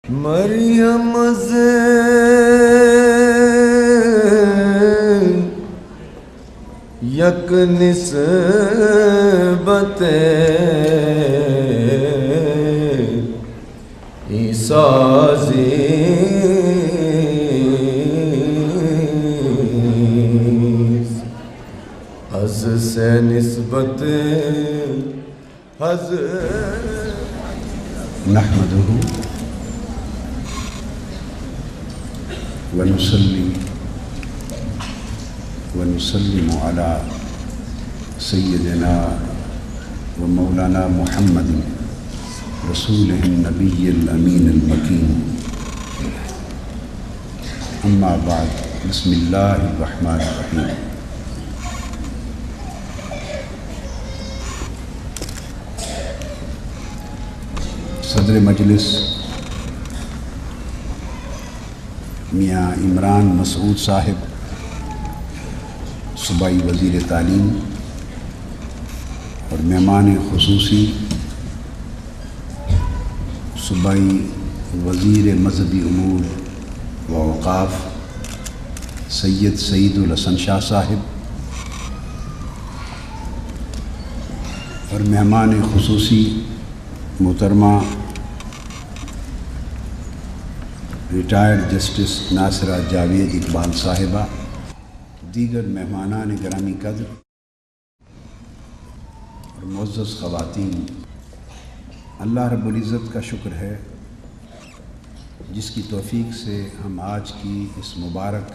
مریم سے یک نسبت عیسیٰ زیست از سے نسبت نحمده ونصلي ونسلم على سيدنا ومولانا محمد رسوله النبي الأمين المكين. أما بعد، بسم الله الرحمن الرحيم. صدر مجلس میاں عمران مسعود صاحب، صوبائی وزیر تعلیم اور مہمان خصوصی صوبائی وزیر مذہبی امور و اوقاف سید سعید الحسن شاہ صاحب، اور مہمان خصوصی محترمہ ریٹائرڈ جسٹس ناصرہ جاوید اقبال صاحبہ، دیگر مہمانان گرامی قدر اور معزز خواتین، اللہ رب العزت کا شکر ہے جس کی توفیق سے ہم آج کی اس مبارک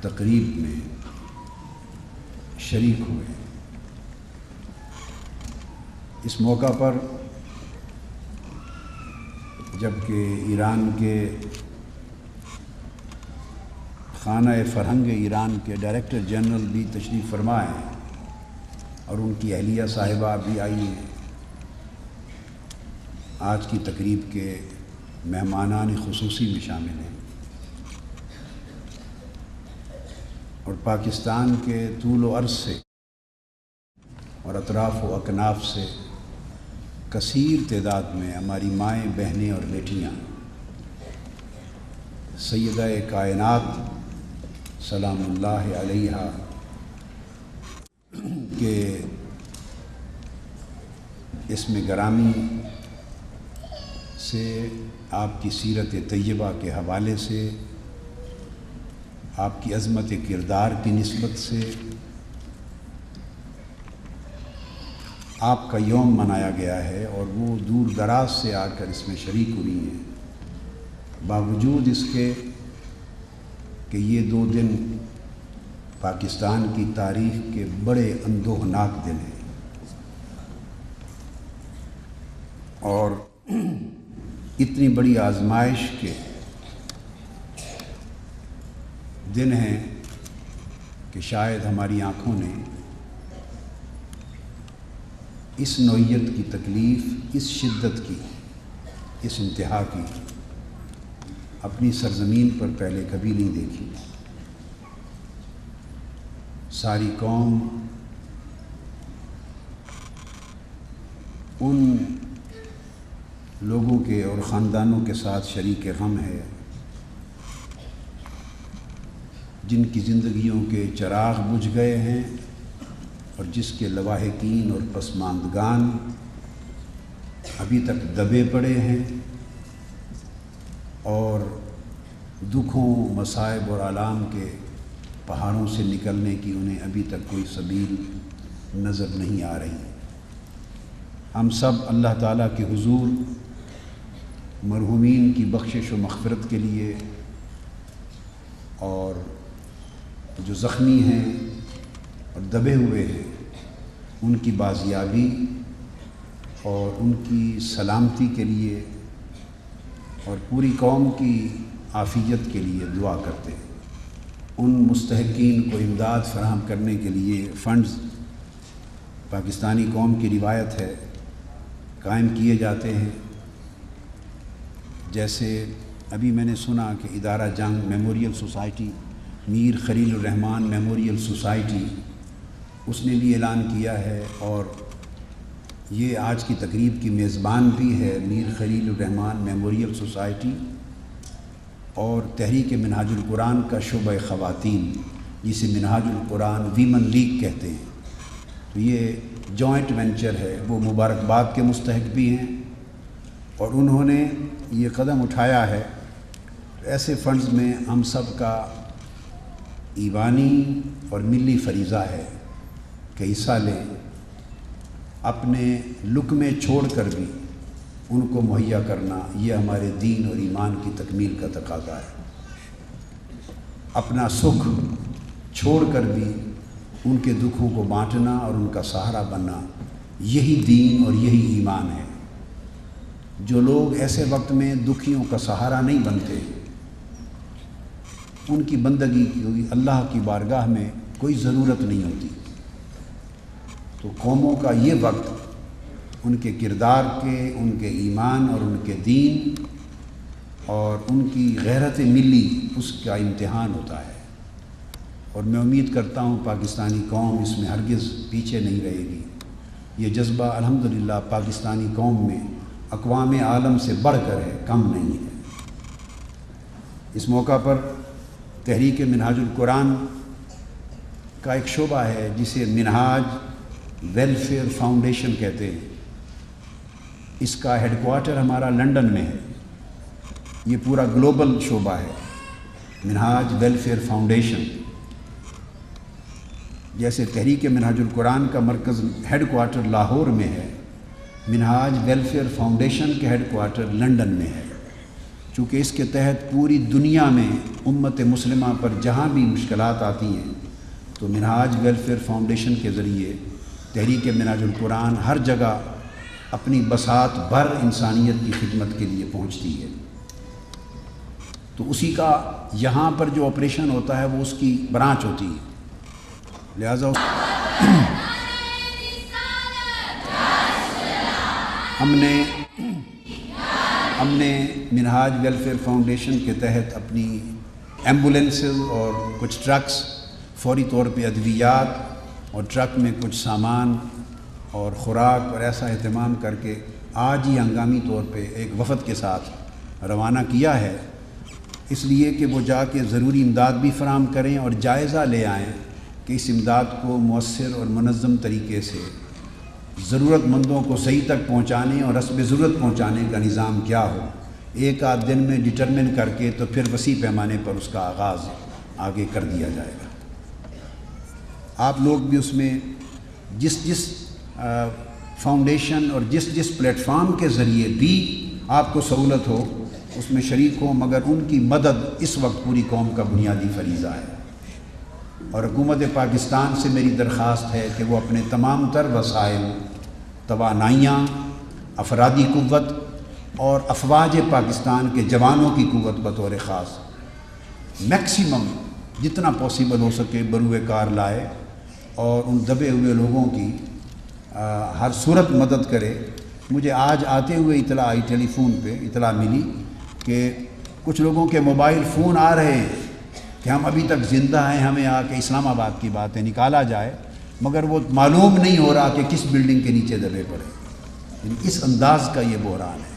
تقریب میں شریک ہوئے. اس موقع پر جبکہ ایران کے خانہ فرہنگ ایران کے ڈائریکٹر جنرل بھی تشریف فرما ہیں اور ان کی اہلیہ صاحبہ بھی آئی ہیں، آج کی تقریب کے مہمانان خصوصی میں شامل ہیں، اور پاکستان کے طول و عرض سے اور اطراف و اکناف سے کثیر تعداد میں ہماری مائیں، بہنیں اور بیٹیاں سیدہ کائنات سلام اللہ علیہا کے اسم گرامی سے، آپ کی سیرت طیبہ کے حوالے سے، آپ کی عظمت کردار کی نسبت سے آپ کا یوم منایا گیا ہے، اور وہ دور دراز سے آ کر اس میں شریک ہوئی ہیں، باوجود اس کے کہ یہ دو دن پاکستان کی تاریخ کے بڑے اندوہناک دن ہیں اور اتنی بڑی آزمائش کے دن ہیں کہ شاید ہماری آنکھوں نے اس نوعیت کی تکلیف، اس شدت کی، اس انتہا کی اپنی سرزمین پر پہلے کبھی نہیں دیکھی. ساری قوم ان لوگوں کے اور خاندانوں کے ساتھ شریک غم ہے جن کی زندگیوں کے چراغ بجھ گئے ہیں اور جس کے لواحقین اور پسماندگان ابھی تک دبے پڑے ہیں اور دکھوں، مصائب اور آلام کے پہاڑوں سے نکلنے کی انہیں ابھی تک کوئی سبیل نظر نہیں آ رہی. ہم سب اللہ تعالیٰ کے حضور مرحومین کی بخشش و مغفرت کے لیے اور جو زخمی ہیں اور دبے ہوئے ہیں ان کی بازیابی اور ان کی سلامتی کے لیے اور پوری قوم کی عافیت کے لیے دعا کرتے ہیں. ان مستحقین کو امداد فراہم کرنے کے لیے فنڈز پاکستانی قوم کی روایت ہے قائم کیے جاتے ہیں. جیسے ابھی میں نے سنا کہ ادارہ جنگ میموریل سوسائٹی، میر خلیل الرحمن میموریل سوسائٹی، اس نے بھی اعلان کیا ہے اور یہ آج کی تقریب کی میزبان بھی ہے میر خلیل الرحمان میموریل سوسائٹی اور تحریک منہاج القرآن کا شعبہ خواتین، جسے منہاج القرآن ویمن لیگ کہتے ہیں۔ تو یہ جوائنٹ وینچر ہے، وہ مبارکباد کے مستحق بھی ہیں، اور انہوں نے یہ قدم اٹھایا ہے۔ ایسے فنڈز میں ہم سب کا ایوانی اور ملی فریضہ ہے کہ حصہ لیں، اپنے لقمے چھوڑ کر بھی ان کو مہیا کرنا، یہ ہمارے دین اور ایمان کی تکمیل کا تقاضا ہے۔ اپنا سکھ چھوڑ کر بھی ان کے دکھوں کو بانٹنا اور ان کا سہارا بننا، یہی دین اور یہی ایمان ہے۔ جو لوگ ایسے وقت میں دکھیوں کا سہارا نہیں بنتے، ان کی بندگی کی اللہ کی بارگاہ میں کوئی ضرورت نہیں ہوتی۔ تو قوموں کا یہ وقت ان کے کردار کے، ان کے ایمان اور ان کے دین اور ان کی غیرت ملی، اس کا امتحان ہوتا ہے، اور میں امید کرتا ہوں پاکستانی قوم اس میں ہرگز پیچھے نہیں رہے گی۔ یہ جذبہ الحمدللہ پاکستانی قوم میں اقوام عالم سے بڑھ کر ہے، کم نہیں ہے۔ اس موقع پر تحریک منہاج القرآن کا ایک شعبہ ہے جسے منہاج ویلفیئر فاؤنڈیشن کہتے ہیں۔ اس کا ہیڈ کوارٹر ہمارا لنڈن میں ہے۔ یہ پورا گلوبل شعبہ ہے منہاج ویلفیئر فاؤنڈیشن۔ جیسے تحریک منہاج القرآن کا مرکز ہیڈ کوارٹر لاہور میں ہے، منہاج ویلفیئر فاؤنڈیشن کے ہیڈ کوارٹر لنڈن میں ہے۔ چونکہ اس کے تحت پوری دنیا میں امت مسلمہ پر جہاں بھی مشکلات آتی ہیں تو منہاج ویلفیئر فاؤنڈیشن کے ذریعے تحریک منہاج القرآن ہر جگہ اپنی بساط بھر انسانیت کی خدمت کے لیے پہنچتی ہے۔ تو اسی کا یہاں پر جو آپریشن ہوتا ہے وہ اس کی برانچ ہوتی ہے، لہٰذا ہم نے منہاج ویلفیئر فاؤنڈیشن کے تحت اپنی ایمبولینسز اور کچھ ٹرکس، فوری طور پہ ادویات اور ٹرک میں کچھ سامان اور خوراک اور ایسا اہتمام کر کے آج ہی ہنگامی طور پہ ایک وفد کے ساتھ روانہ کیا ہے، اس لیے کہ وہ جا کے ضروری امداد بھی فراہم کریں اور جائزہ لے آئیں کہ اس امداد کو مؤثر اور منظم طریقے سے ضرورت مندوں کو صحیح تک پہنچانے اور حسب ضرورت پہنچانے کا نظام کیا ہو۔ ایک آدھ دن میں ڈٹرمن کر کے تو پھر وسیع پیمانے پر اس کا آغاز آگے کر دیا جائے گا۔ آپ لوگ بھی اس میں جس فاؤنڈیشن اور جس پلیٹ فارم کے ذریعے بھی آپ کو سہولت ہو اس میں شریک ہوں، مگر ان کی مدد اس وقت پوری قوم کا بنیادی فریضہ ہے۔ اور حکومت پاکستان سے میری درخواست ہے کہ وہ اپنے تمام تر وسائل، توانائیاں، افرادی قوت اور افواج پاکستان کے جوانوں کی قوت بطور خاص میکسیمم جتنا پاسبل ہو سکے بروئے کار لائے اور ان دبے ہوئے لوگوں کی ہر صورت مدد کرے۔ مجھے آج آتے ہوئے اطلاع آئی، ٹیلی فون پہ اطلاع ملی کہ کچھ لوگوں کے موبائل فون آ رہے ہیں کہ ہم ابھی تک زندہ ہیں، ہمیں آ کے اسلام آباد کی باتیں نکالا جائے، مگر وہ معلوم نہیں ہو رہا کہ کس بلڈنگ کے نیچے دبے پڑے۔ اس انداز کا یہ بحران ہے۔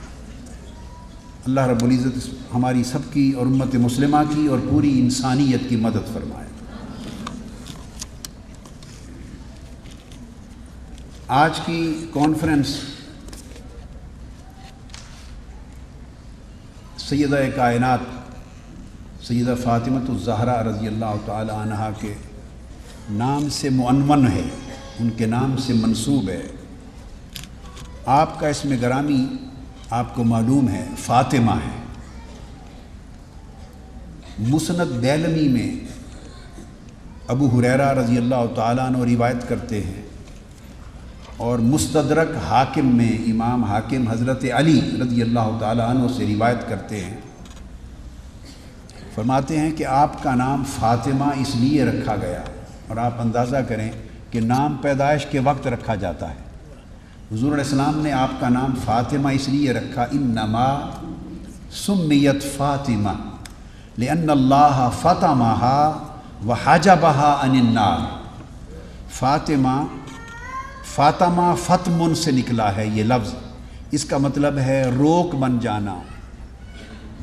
اللہ رب العزت ہماری سب کی اور امت مسلمہ کی اور پوری انسانیت کی مدد فرمائے۔ آج کی کانفرنس سیدہ کائنات سیدہ فاطمۃ الزہرا رضی اللہ تعالی عنہا کے نام سے معنون ہے، ان کے نام سے منسوب ہے۔ آپ کا اسم گرامی آپ کو معلوم ہے فاطمہ ہے۔ مسند دیلمی میں ابو ہریرہ رضی اللہ تعالیٰ عنہ روایت کرتے ہیں، اور مستدرک حاکم میں امام حاکم حضرت علی رضی اللہ تعالیٰ عنہ سے روایت کرتے ہیں، فرماتے ہیں کہ آپ کا نام فاطمہ اس لیے رکھا گیا، اور آپ اندازہ کریں کہ نام پیدائش کے وقت رکھا جاتا ہے۔ حضور علیہ السلام نے آپ کا نام فاطمہ اس لیے رکھا، انما سمیت فاطمہ لأن اللہ فاطمہا وحجبہا عن النار۔ فاطمہ فاطمہ فتمن سے نکلا ہے یہ لفظ، اس کا مطلب ہے روک بن جانا،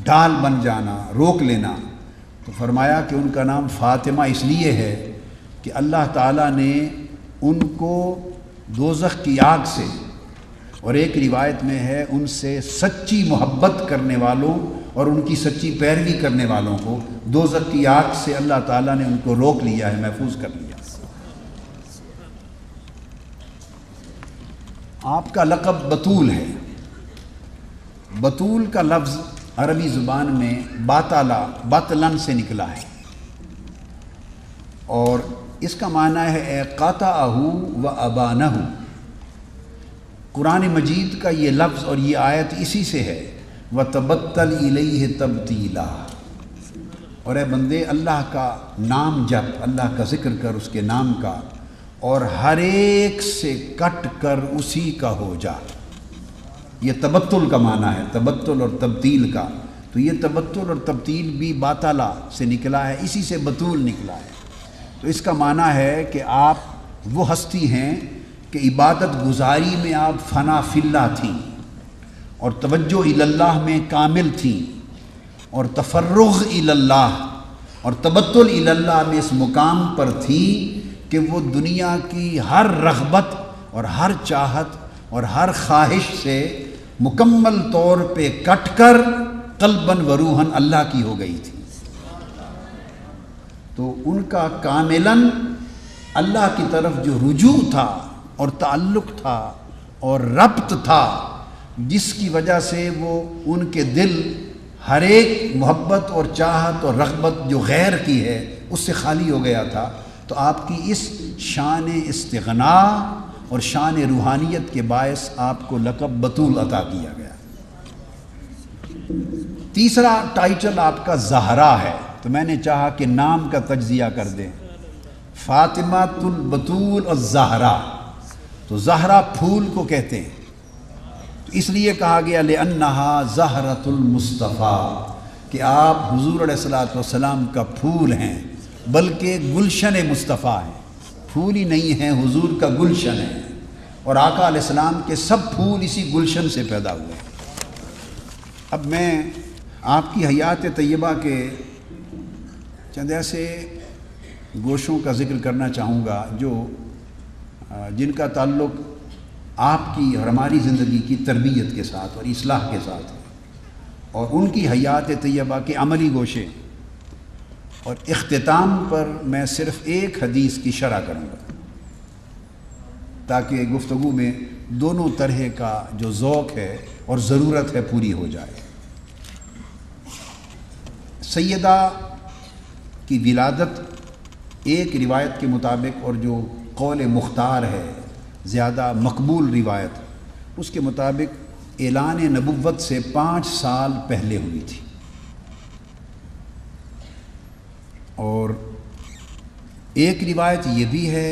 ڈال بن جانا، روک لینا۔ تو فرمایا کہ ان کا نام فاطمہ اس لیے ہے کہ اللہ تعالیٰ نے ان کو دوزخ کی آگ سے، اور ایک روایت میں ہے ان سے سچی محبت کرنے والوں اور ان کی سچی پیروی کرنے والوں کو دوزخ کی آگ سے اللہ تعالیٰ نے ان کو روک لیا ہے، محفوظ کر لیا۔ آپ کا لقب بطول ہے۔ بطول کا لفظ عربی زبان میں باطلا، باطلن سے نکلا ہے، اور اس کا معنی ہے قاطعہ و ابانہ۔ قرآن مجید کا یہ لفظ اور یہ آیت اسی سے ہے، وَتَبَتَّلْ إِلَيْهِ تَبْتِيلًا۔ اور اے بندے اللہ کا نام جپ، اللہ کا ذکر کر اس کے نام کا، اور ہر ایک سے کٹ کر اسی کا ہو جا۔ یہ تبتل کا معنی ہے، تبتل اور تبدیل کا۔ تو یہ تبتل اور تبدیل بھی باطلا سے نکلا ہے، اسی سے بطول نکلا ہے۔ تو اس کا معنی ہے کہ آپ وہ ہستی ہیں کہ عبادت گزاری میں آپ فنا فی اللہ تھیں، اور توجہ الی اللہ میں کامل تھیں، اور تفرغ الی اللہ اور تبتل الی اللہ میں اس مقام پر تھیں کہ وہ دنیا کی ہر رغبت اور ہر چاہت اور ہر خواہش سے مکمل طور پہ کٹ کر قلباً و روحاً اللہ کی ہو گئی تھی۔ تو ان کا کاملاً اللہ کی طرف جو رجوع تھا اور تعلق تھا اور ربط تھا، جس کی وجہ سے وہ ان کے دل ہر ایک محبت اور چاہت اور رغبت جو غیر کی ہے اس سے خالی ہو گیا تھا۔ تو آپ کی اس شان استغنا اور شان روحانیت کے باعث آپ کو لقب بطول عطا کیا گیا۔ تیسرا ٹائٹل آپ کا زہرا ہے، تو میں نے چاہا کہ نام کا تجزیہ کر دیں، فاطمہ البطول الزہرا۔ تو زہرا پھول کو کہتے ہیں، تو اس لیے کہا گیا لِأَنَّهَا زَهْرَةُ الْمُصْطَفَىٰ، کہ آپ حضور علیہ الصلوۃ والسلام کا پھول ہیں، بلکہ گلشن مصطفیٰ ہیں۔ پھول ہی نہیں ہیں، حضور کا گلشن ہے، اور آقا علیہ السلام کے سب پھول اسی گلشن سے پیدا ہوئے ہیں۔ اب میں آپ کی حیات طیبہ کے چند ایسے گوشوں کا ذکر کرنا چاہوں گا جن کا تعلق آپ کی اور ہماری زندگی کی تربیت کے ساتھ اور اصلاح کے ساتھ ہے، اور ان کی حیات طیبہ کے عملی گوشے، اور اختتام پر میں صرف ایک حدیث کی شرح کروں گا تاکہ گفتگو میں دونوں طرح کا جو ذوق ہے اور ضرورت ہے پوری ہو جائے۔ سیدہ کی ولادت ایک روایت کے مطابق، اور جو قول مختار ہے زیادہ مقبول روایت، اس کے مطابق اعلان نبوت سے 5 سال پہلے ہوئی تھی، اور ایک روایت یہ بھی ہے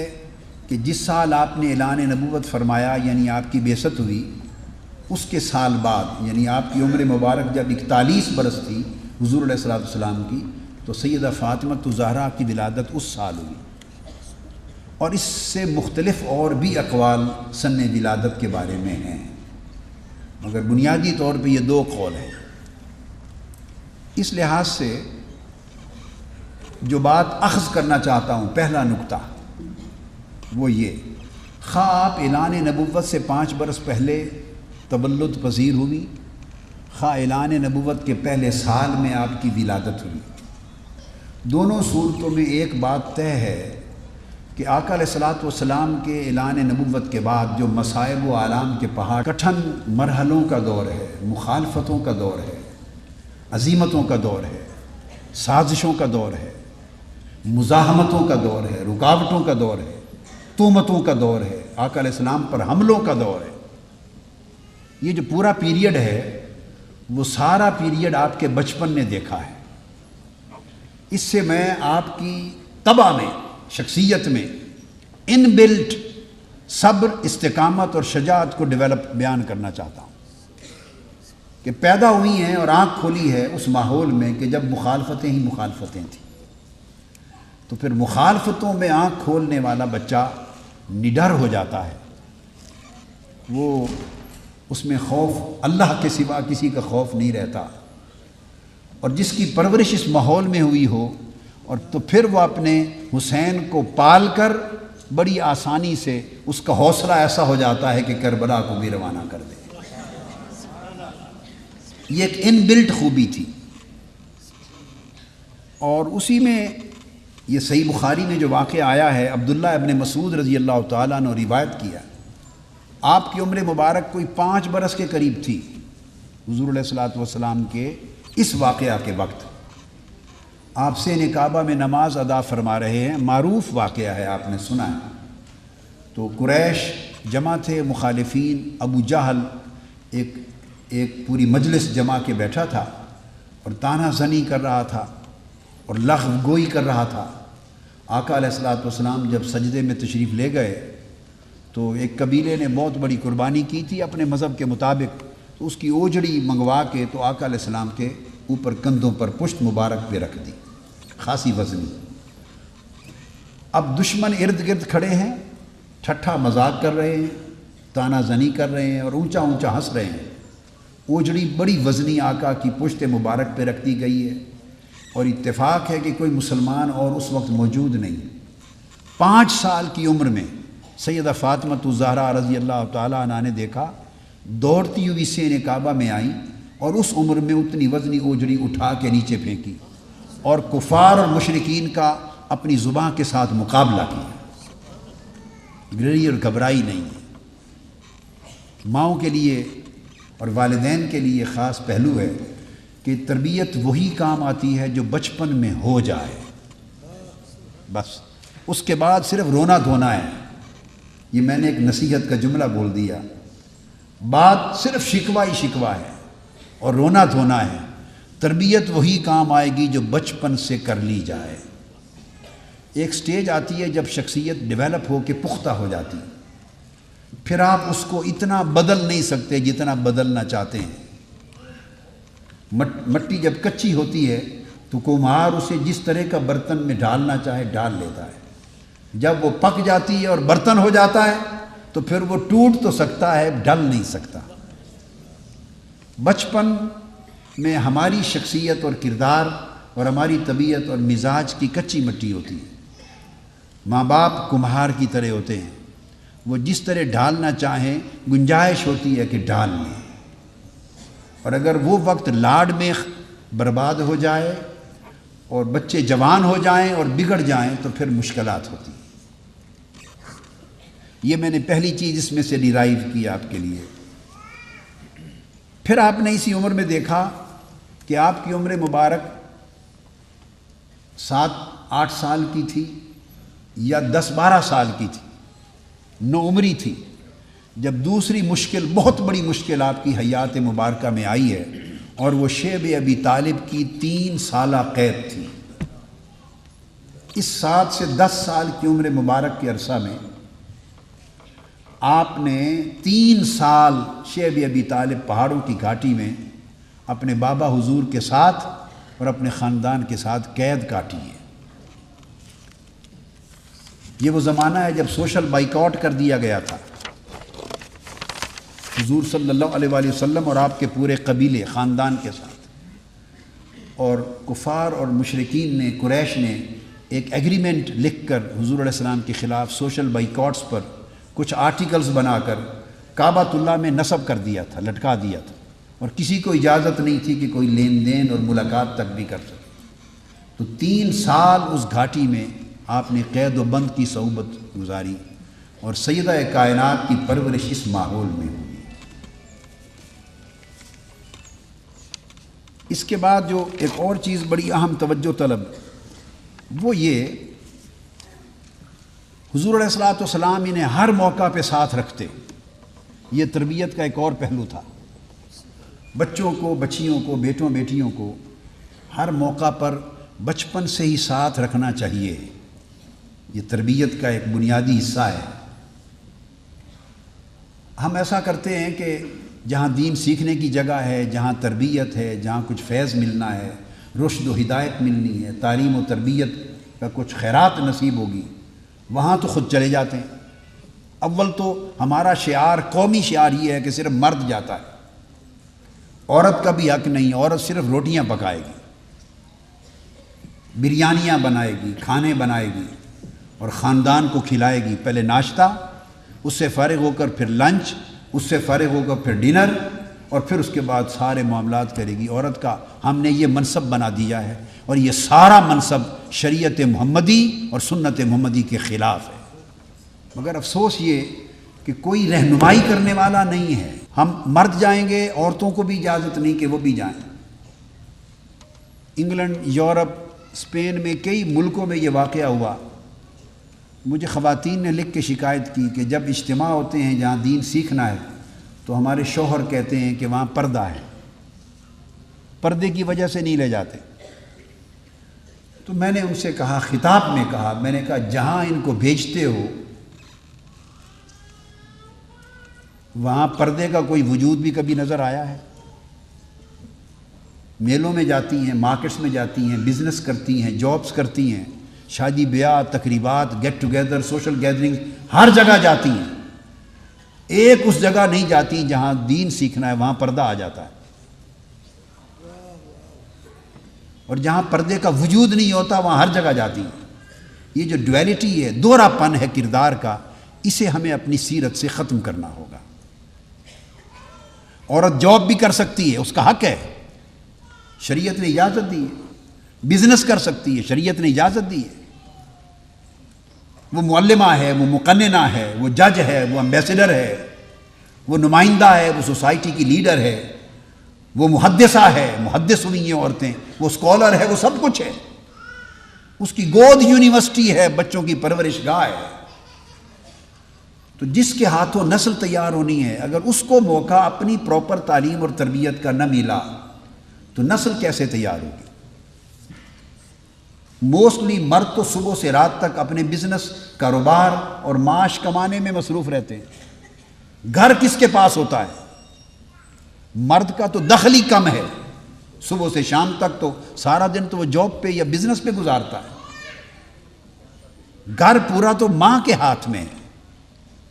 کہ جس سال آپ نے اعلان نبوت فرمایا، یعنی آپ کی بعثت ہوئی، اس کے سال بعد، یعنی آپ کی عمر مبارک جب 41 برس تھی حضور علیہ الصلوۃ والسلام کی، تو سیدہ فاطمہ الزہرا کی ولادت اس سال ہوئی۔ اور اس سے مختلف اور بھی اقوال سن ولادت کے بارے میں ہیں، مگر بنیادی طور پہ یہ 2 قول ہیں۔ اس لحاظ سے جو بات اخذ کرنا چاہتا ہوں، پہلا نقطہ وہ یہ، خواہ آپ اعلان نبوت سے 5 برس پہلے تولد پذیر ہوئی، خواہ اعلان نبوت کے پہلے سال میں آپ کی ولادت ہوئی، دونوں صورتوں میں ایک بات طے ہے کہ آقا علیہ الصلوۃ والسلام کے اعلان نبوت کے بعد جو مصائب و آلام کے پہاڑ، کٹھن مرحلوں کا دور ہے، مخالفتوں کا دور ہے، عزیمتوں کا دور ہے، سازشوں کا دور ہے، مزاحمتوں کا دور ہے، رکاوٹوں کا دور ہے، تہمتوں کا دور ہے، آقا علیہ السلام پر حملوں کا دور ہے۔ یہ جو پورا پیریڈ ہے وہ سارا پیریڈ آپ کے بچپن نے دیکھا ہے۔ اس سے میں آپ کی طبع میں، شخصیت میں ان بلٹ صبر، استقامت اور شجاعت کو ڈیولپ بیان کرنا چاہتا ہوں کہ پیدا ہوئی ہیں اور آنکھ کھولی ہے اس ماحول میں کہ جب مخالفتیں ہی مخالفتیں تھیں، تو پھر مخالفتوں میں آنکھ کھولنے والا بچہ نڈر ہو جاتا ہے، وہ اس میں خوف اللہ کے سوا کسی کا خوف نہیں رہتا، اور جس کی پرورش اس ماحول میں ہوئی ہو، اور تو پھر وہ اپنے حسین کو پال کر بڑی آسانی سے اس کا حوصلہ ایسا ہو جاتا ہے کہ کربلا کو بھی روانہ کر دے۔ یہ ایک ان بلٹ خوبی تھی، اور اسی میں یہ صحیح بخاری میں جو واقعہ آیا ہے، عبداللہ ابن مسعود رضی اللہ تعالیٰ عنہ روایت کیا، آپ کی عمر مبارک کوئی 5 برس کے قریب تھی حضور علیہ الصلوۃ والسلام کے اس واقعہ کے وقت۔ آپ حسین کعبہ میں نماز ادا فرما رہے ہیں، معروف واقعہ ہے، آپ نے سنا ہے۔ تو قریش جمع تھے، مخالفین، ابو جہل ایک پوری مجلس جمع کے بیٹھا تھا اور طعنہ زنی کر رہا تھا اور لغو گوئی کر رہا تھا۔ آقا علیہ الصلوۃ والسلام جب سجدے میں تشریف لے گئے تو ایک قبیلے نے بہت بڑی قربانی کی تھی اپنے مذہب کے مطابق، تو اس کی اوجڑی منگوا کے تو آقا علیہ السلام کے اوپر کندھوں پر پشت مبارک پہ رکھ دی، خاصی وزنی۔ اب دشمن ارد گرد کھڑے ہیں، ٹھٹھا مذاق کر رہے ہیں، طعنہ زنی کر رہے ہیں اور اونچا اونچا ہنس رہے ہیں۔ اوجڑی بڑی وزنی آقا کی پشت مبارک پہ رکھ دی گئی ہے، اور اتفاق ہے کہ کوئی مسلمان اور اس وقت موجود نہیں۔ 5 سال کی عمر میں سیدہ فاطمہ الزہرا رضی اللہ تعالیٰ عنہ نے دیکھا، دوڑتی ہوئی حسین کعبہ میں آئیں اور اس عمر میں اتنی وزنی اوجڑی اٹھا کے نیچے پھینکی اور کفار اور مشرکین کا اپنی زباں کے ساتھ مقابلہ کیا۔ گری اور گھبرائی نہیں ہے۔ ماؤں کے لیے اور والدین کے لیے خاص پہلو ہے کہ تربیت وہی کام آتی ہے جو بچپن میں ہو جائے، بس اس کے بعد صرف رونا دھونا ہے۔ یہ میں نے ایک نصیحت کا جملہ بول دیا، بات صرف شکوہ ہی شکوہ ہے اور رونا دھونا ہے۔ تربیت وہی کام آئے گی جو بچپن سے کر لی جائے۔ ایک سٹیج آتی ہے جب شخصیت ڈیولپ ہو کے پختہ ہو جاتی، پھر آپ اس کو اتنا بدل نہیں سکتے جتنا بدلنا چاہتے ہیں۔ مٹی جب کچی ہوتی ہے تو کمہار اسے جس طرح کا برتن میں ڈالنا چاہے ڈال لیتا ہے، جب وہ پک جاتی ہے اور برتن ہو جاتا ہے تو پھر وہ ٹوٹ تو سکتا ہے، ڈل نہیں سکتا۔ بچپن میں ہماری شخصیت اور کردار اور ہماری طبیعت اور مزاج کی کچی مٹی ہوتی ہے۔ ماں باپ کمہار کی طرح ہوتے ہیں، وہ جس طرح ڈالنا چاہیں گنجائش ہوتی ہے کہ ڈال لیں، اور اگر وہ وقت لاڈ میں برباد ہو جائے اور بچے جوان ہو جائیں اور بگڑ جائیں تو پھر مشکلات ہوتی ہیں۔ یہ میں نے پہلی چیز اس میں سے ڈیرائیو کی آپ کے لیے۔ پھر آپ نے اسی عمر میں دیکھا کہ آپ کی عمر مبارک 7-8 سال کی تھی یا 10-12 سال کی تھی، 9 عمری تھی، جب دوسری مشکل، بہت بڑی مشکل آپ کی حیات مبارکہ میں آئی ہے، اور وہ شیب ابی طالب کی 3 سالہ قید تھی۔ اس 7 سے 10 سال کی عمر مبارک کے عرصہ میں آپ نے 3 سال شیب ابی طالب پہاڑوں کی گھاٹی میں اپنے بابا حضور کے ساتھ اور اپنے خاندان کے ساتھ قید کاٹی ہے۔ یہ وہ زمانہ ہے جب سوشل بائیکاٹ کر دیا گیا تھا۔ حضور صلی اللہ علیہ وآلہ وسلم اور آپ کے پورے قبیلے خاندان کے ساتھ، اور کفار اور مشرکین نے، قریش نے ایک ایگریمنٹ لکھ کر حضور علیہ السلام کے خلاف سوشل بائیکاٹس پر کچھ آرٹیکلز بنا کر کعبۃ اللہ میں نصب کر دیا تھا، لٹکا دیا تھا، اور کسی کو اجازت نہیں تھی کہ کوئی لین دین اور ملاقات تک بھی کر سکے۔ تو 3 سال اس گھاٹی میں آپ نے قید و بند کی صحبت گزاری، اور سیدہ کائنات کی پرورش اس ماحول میں ہوئی۔ اس کے بعد جو ایک اور چیز بڑی اہم توجہ طلب، وہ یہ حضور علیہ الصلوۃ والسلام انہیں ہر موقع پہ ساتھ رکھتے۔ یہ تربیت کا ایک اور پہلو تھا۔ بچوں کو، بچیوں کو، بیٹوں بیٹیوں کو ہر موقع پر بچپن سے ہی ساتھ رکھنا چاہیے۔ یہ تربیت کا ایک بنیادی حصہ ہے۔ ہم ایسا کرتے ہیں کہ جہاں دین سیکھنے کی جگہ ہے، جہاں تربیت ہے، جہاں کچھ فیض ملنا ہے، رشد و ہدایت ملنی ہے، تعلیم و تربیت کا کچھ خیرات نصیب ہوگی، وہاں تو خود چلے جاتے ہیں۔ اول تو ہمارا شعار، قومی شعار یہ ہے کہ صرف مرد جاتا ہے، عورت کا بھی حق نہیں، عورت صرف روٹیاں پکائے گی، بریانیاں بنائے گی، کھانے بنائے گی اور خاندان کو کھلائے گی، پہلے ناشتہ، اس سے فارغ ہو کر پھر لنچ، اس سے فارغ ہو کر پھر ڈنر، اور پھر اس کے بعد سارے معاملات کرے گی عورت کا۔ ہم نے یہ منصب بنا دیا ہے، اور یہ سارا منصب شریعت محمدی اور سنت محمدی کے خلاف ہے۔ مگر افسوس یہ کہ کوئی رہنمائی کرنے والا نہیں ہے۔ ہم مرد جائیں گے، عورتوں کو بھی اجازت نہیں کہ وہ بھی جائیں۔ انگلینڈ، یورپ، اسپین میں کئی ملکوں میں یہ واقعہ ہوا۔ مجھے خواتین نے لکھ کے شکایت کی کہ جب اجتماع ہوتے ہیں جہاں دین سیکھنا ہے تو ہمارے شوہر کہتے ہیں کہ وہاں پردہ ہے، پردے کی وجہ سے نہیں لے جاتے۔ تو میں نے ان سے کہا، خطاب میں کہا، میں نے کہا جہاں ان کو بھیجتے ہو وہاں پردے کا کوئی وجود بھی کبھی نظر آیا ہے؟ میلوں میں جاتی ہیں، مارکیٹس میں جاتی ہیں، بزنس کرتی ہیں، جابز کرتی ہیں، شادی بیاہ، تقریبات، گیٹ ٹوگیدر، سوشل گیدرنگ، ہر جگہ جاتی ہیں۔ ایک اس جگہ نہیں جاتی جہاں دین سیکھنا ہے، وہاں پردہ آ جاتا ہے، اور جہاں پردے کا وجود نہیں ہوتا وہاں ہر جگہ جاتی ہیں۔ یہ جو ڈویلٹی ہے، دوہرا پن ہے کردار کا، اسے ہمیں اپنی سیرت سے ختم کرنا ہوگا۔ عورت جاب بھی کر سکتی ہے، اس کا حق ہے، شریعت نے اجازت دی ہے۔ بزنس کر سکتی ہے، شریعت نے اجازت دی ہے۔ وہ معلمہ ہے، وہ مقننہ ہے، وہ جج ہے، وہ امبیسڈر ہے، وہ نمائندہ ہے، وہ سوسائٹی کی لیڈر ہے، وہ محدثہ ہے، محدث ہوئی ہیں عورتیں، وہ اسکالر ہے، وہ سب کچھ ہے۔ اس کی گود یونیورسٹی ہے، بچوں کی پرورش گاہ ہے۔ تو جس کے ہاتھوں نسل تیار ہونی ہے، اگر اس کو موقع اپنی پراپر تعلیم اور تربیت کا نہ ملا تو نسل کیسے تیار ہوگی؟ موسٹلی مرد تو صبح سے رات تک اپنے بزنس، کاروبار اور معاش کمانے میں مصروف رہتے ہیں۔ گھر کس کے پاس ہوتا ہے؟ مرد کا تو دخل ہی کم ہے، صبح سے شام تک تو سارا دن تو وہ جاب پہ یا بزنس پہ گزارتا ہے۔ گھر پورا تو ماں کے ہاتھ میں ہے،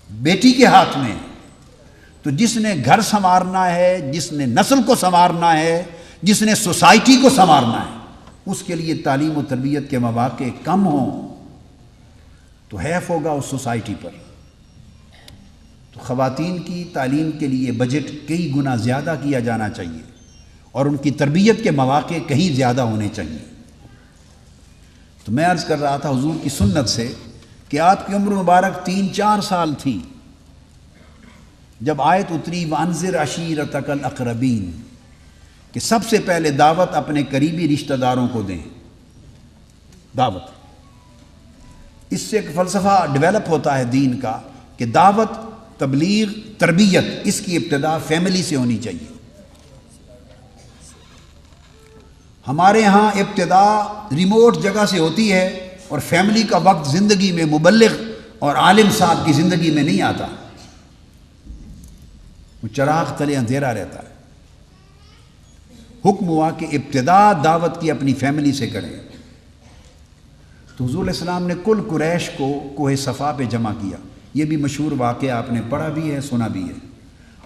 بیٹی کے ہاتھ میں۔ تو جس نے گھر سنوارنا ہے، جس نے نسل کو سنوارنا ہے، جس نے سوسائٹی کو سنوارنا ہے، اس کے لیے تعلیم و تربیت کے مواقع کم ہوں تو حیف ہوگا اس سوسائٹی پر۔ تو خواتین کی تعلیم کے لیے بجٹ کئی گنا زیادہ کیا جانا چاہیے، اور ان کی تربیت کے مواقع کہیں زیادہ ہونے چاہیے۔ تو میں عرض کر رہا تھا حضور کی سنت سے کہ آپ کی عمر مبارک 3-4 سال تھی جب آیت اتری وَأَنذِرْ عَشِيرَتَكَ الْأَقْرَبِينَ، کہ سب سے پہلے دعوت اپنے قریبی رشتہ داروں کو دیں۔ دعوت، اس سے ایک فلسفہ ڈیولپ ہوتا ہے دین کا کہ دعوت، تبلیغ، تربیت، اس کی ابتدا فیملی سے ہونی چاہیے۔ ہمارے ہاں ابتدا ریموٹ جگہ سے ہوتی ہے، اور فیملی کا وقت زندگی میں مبلغ اور عالم صاحب کی زندگی میں نہیں آتا، وہ چراغ تلے اندھیرا رہتا ہے۔ حکم ہوا کہ ابتدا دعوت کی اپنی فیملی سے کریں۔ تو حضور علیہ السلام نے کل قریش کو کوہ صفا پہ جمع کیا۔ یہ بھی مشہور واقعہ آپ نے پڑھا بھی ہے، سنا بھی ہے۔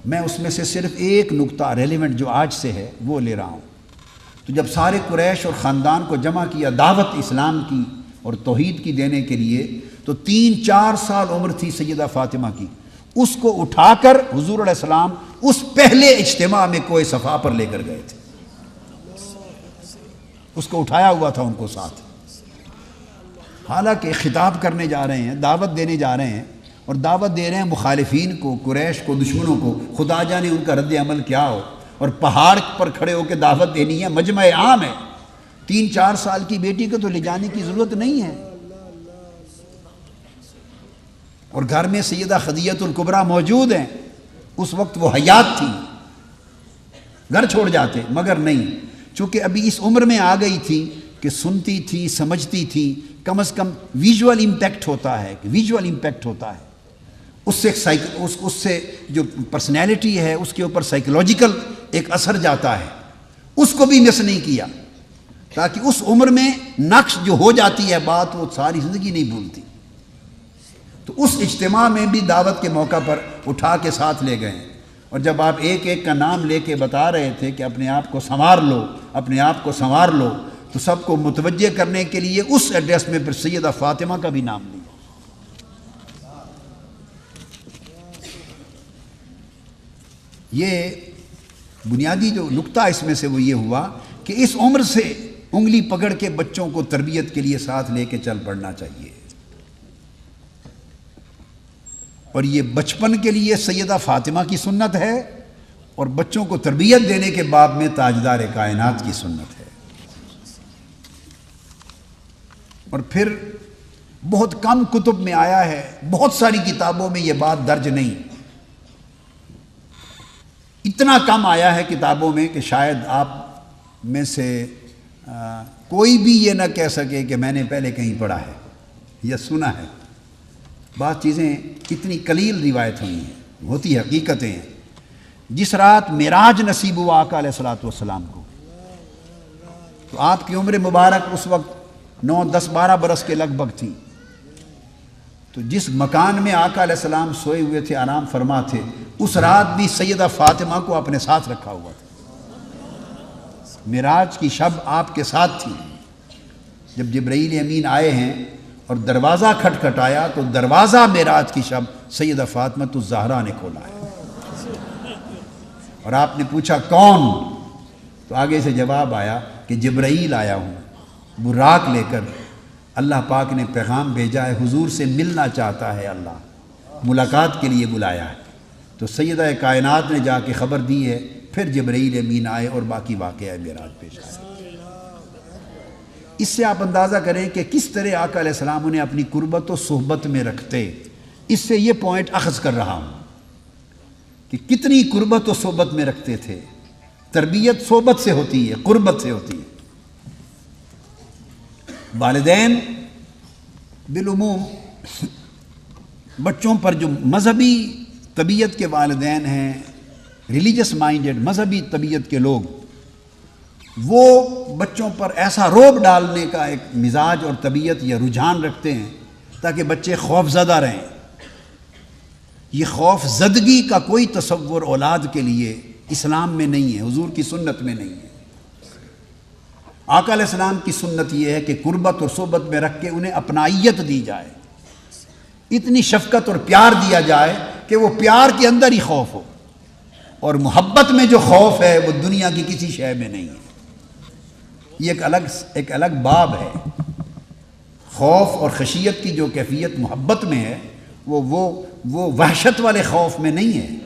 میں اس میں سے صرف ایک نقطہ ریلیونٹ جو آج سے ہے وہ لے رہا ہوں۔ تو جب سارے قریش اور خاندان کو جمع کیا دعوت اسلام کی اور توحید کی دینے کے لیے، تو 3-4 سال عمر تھی سیدہ فاطمہ کی، اس کو اٹھا کر حضور علیہ السلام اس پہلے اجتماع میں کوہ صفا پر لے کر گئے تھے۔ اس کو اٹھایا ہوا تھا ان کو ساتھ، حالانکہ خطاب کرنے جا رہے ہیں، دعوت دینے جا رہے ہیں، اور دعوت دے رہے ہیں مخالفین کو، قریش کو، دشمنوں کو، خدا جانے ان کا رد عمل کیا ہو، اور پہاڑ پر کھڑے ہو کے دعوت دینی ہے، مجمع عام ہے۔ 3-4 سال کی بیٹی کو تو لے جانے کی ضرورت نہیں ہے، اور گھر میں سیدہ خدیجہ الکبریٰ موجود ہیں، اس وقت وہ حیات تھی، گھر چھوڑ جاتے، مگر نہیں، چونکہ ابھی اس عمر میں آ گئی تھی کہ سنتی تھی، سمجھتی تھی، کم از کم ویژول امپیکٹ ہوتا ہے، ویژول امپیکٹ ہوتا ہے، اس سے جو پرسنالٹی ہے اس کے اوپر سائیکولوجیکل ایک اثر جاتا ہے، اس کو بھی مس نہیں کیا، تاکہ اس عمر میں نقش جو ہو جاتی ہے بات وہ ساری زندگی نہیں بھولتی۔ تو اس اجتماع میں بھی دعوت کے موقع پر اٹھا کے ساتھ لے گئے، اور جب آپ ایک ایک کا نام لے کے بتا رہے تھے کہ اپنے آپ کو سنوار لو، اپنے آپ کو سنوار لو، تو سب کو متوجہ کرنے کے لیے اس ایڈریس میں پھر سیدہ فاطمہ کا بھی نام لیا۔ یہ بنیادی جو نقطہ اس میں سے وہ یہ ہوا کہ اس عمر سے انگلی پکڑ کے بچوں کو تربیت کے لیے ساتھ لے کے چل پڑنا چاہیے، اور یہ بچپن کے لیے سیدہ فاطمہ کی سنت ہے، اور بچوں کو تربیت دینے کے باب میں تاجدار کائنات کی سنت ہے۔ اور پھر بہت کم کتب میں آیا ہے، بہت ساری کتابوں میں یہ بات درج نہیں، اتنا کم آیا ہے کتابوں میں کہ شاید آپ میں سے کوئی بھی یہ نہ کہہ سکے کہ میں نے پہلے کہیں پڑھا ہے یا سنا ہے۔ بعض چیزیں اتنی قلیل روایت ہوئی ہیں، ہوتی حقیقتیں ہیں۔ جس رات معراج نصیب ہوا آقا علیہ الصلوۃ والسلام کو، تو آپ کی عمر مبارک اس وقت 9 10 12 برس کے لگ بھگ تھی، تو جس مکان میں آقا علیہ السلام سوئے ہوئے تھے، آرام فرما تھے، اس رات بھی سیدہ فاطمہ کو اپنے ساتھ رکھا ہوا تھا۔ معراج کی شب آپ کے ساتھ تھی۔ جب جبرائیل امین آئے ہیں اور دروازہ کھٹکھٹایا تو دروازہ معراج کی شب سیدہ فاطمہ الزہرا نے کھولا ہے، اور آپ نے پوچھا کون؟ تو آگے سے جواب آیا کہ جبرائیل آیا ہوں براق لے کر، اللہ پاک نے پیغام بھیجا ہے، حضور سے ملنا چاہتا ہے، اللہ ملاقات کے لیے بلایا ہے۔ تو سیدہ کائنات نے جا کے خبر دی ہے، پھر جبرائیل امین آئے اور باقی واقعہ معراج پیش آئے۔ اس سے آپ اندازہ کریں کہ کس طرح آقا علیہ السلام انہیں اپنی قربت و صحبت میں رکھتے۔ اس سے یہ پوائنٹ اخذ کر رہا ہوں کہ کتنی قربت و صحبت میں رکھتے تھے۔ تربیت صحبت سے ہوتی ہے، قربت سے ہوتی ہے۔ والدین بالعموم بچوں پر جو مذہبی طبیعت کے والدین ہیں، ریلیجس مائنڈڈ مذہبی طبیعت کے لوگ، وہ بچوں پر ایسا روب ڈالنے کا ایک مزاج اور طبیعت یا رجحان رکھتے ہیں تاکہ بچے خوف زدہ رہیں۔ یہ خوف زدگی کا کوئی تصور اولاد کے لیے اسلام میں نہیں ہے، حضور کی سنت میں نہیں ہے۔ آقا علیہ السلام کی سنت یہ ہے کہ قربت اور صحبت میں رکھ کے انہیں اپنائیت دی جائے، اتنی شفقت اور پیار دیا جائے کہ وہ پیار کے اندر ہی خوف ہو، اور محبت میں جو خوف ہے وہ دنیا کی کسی شے میں نہیں ہے۔ یہ ایک الگ باب ہے۔ خوف اور خشیت کی جو کیفیت محبت میں ہے وہ وحشت والے خوف میں نہیں ہے،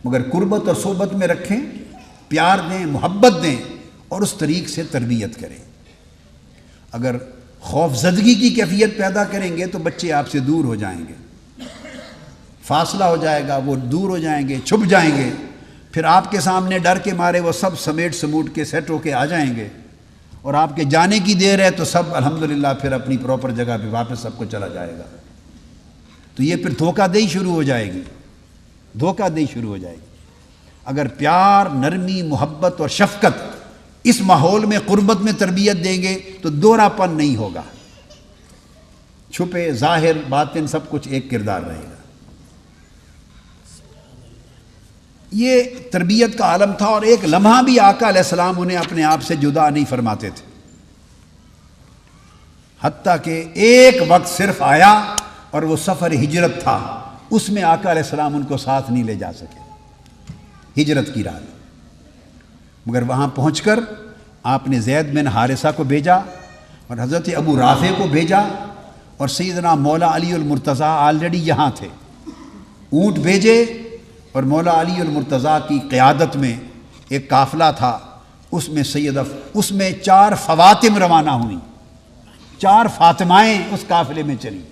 مگر قربت اور صحبت میں رکھیں، پیار دیں، محبت دیں، اور اس طریق سے تربیت کریں۔ اگر خوف زدگی کی کیفیت پیدا کریں گے تو بچے آپ سے دور ہو جائیں گے، فاصلہ ہو جائے گا، وہ دور ہو جائیں گے، چھپ جائیں گے، پھر آپ کے سامنے ڈر کے مارے وہ سب سمیٹ سموٹ کے سیٹ ہو کے آ جائیں گے، اور آپ کے جانے کی دیر ہے تو سب الحمدللہ پھر اپنی پراپر جگہ پہ واپس سب کو چلا جائے گا۔ تو یہ پھر دھوکہ دہی شروع ہو جائے گی، دھوکہ دہی شروع ہو جائے گی۔ اگر پیار، نرمی، محبت اور شفقت اس ماحول میں قربت میں تربیت دیں گے تو دوہرا پن نہیں ہوگا، چھپے ظاہر باطن سب کچھ ایک کردار رہے گا۔ یہ تربیت کا عالم تھا، اور ایک لمحہ بھی آقا علیہ السلام انہیں اپنے آپ سے جدا نہیں فرماتے تھے، حتیٰ کہ ایک وقت صرف آیا اور وہ سفر ہجرت تھا، اس میں آقا علیہ السلام ان کو ساتھ نہیں لے جا سکے، ہجرت کی رات۔ مگر وہاں پہنچ کر آپ نے زید بن حارثہ کو بھیجا اور حضرت ابو رافع کو بھیجا، اور سیدنا مولا علی المرتضیٰ آلریڈی یہاں تھے، اونٹ بھیجے، اور مولا علی المرتضیٰ کی قیادت میں ایک قافلہ تھا، اس میں 4 فواتم روانہ ہوئیں، 4 فاطمائیں اس قافلے میں چلیں،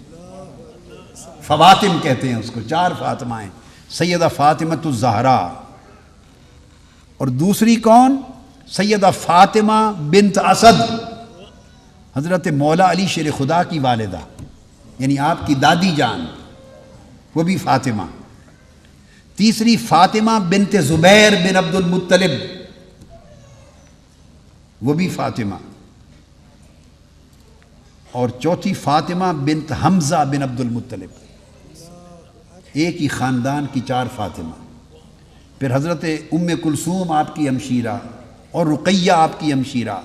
فواتم کہتے ہیں اس کو، 4 فاطمائیں، سیدہ فاطمہ الزہرا، اور دوسری کون؟ سیدہ فاطمہ بنت اسد، حضرت مولا علی شیر خدا کی والدہ، یعنی آپ کی دادی جان، وہ بھی فاطمہ۔ تیسری فاطمہ بنت زبیر بن عبد المطلب، وہ بھی فاطمہ، اور چوتھی فاطمہ بنت حمزہ بن عبد المطلب۔ ایک ہی خاندان کی 4 فاطمہ، پھر حضرت ام کلثوم آپ کی ہمشیرہ اور رقیہ آپ کی ہمشیرہ،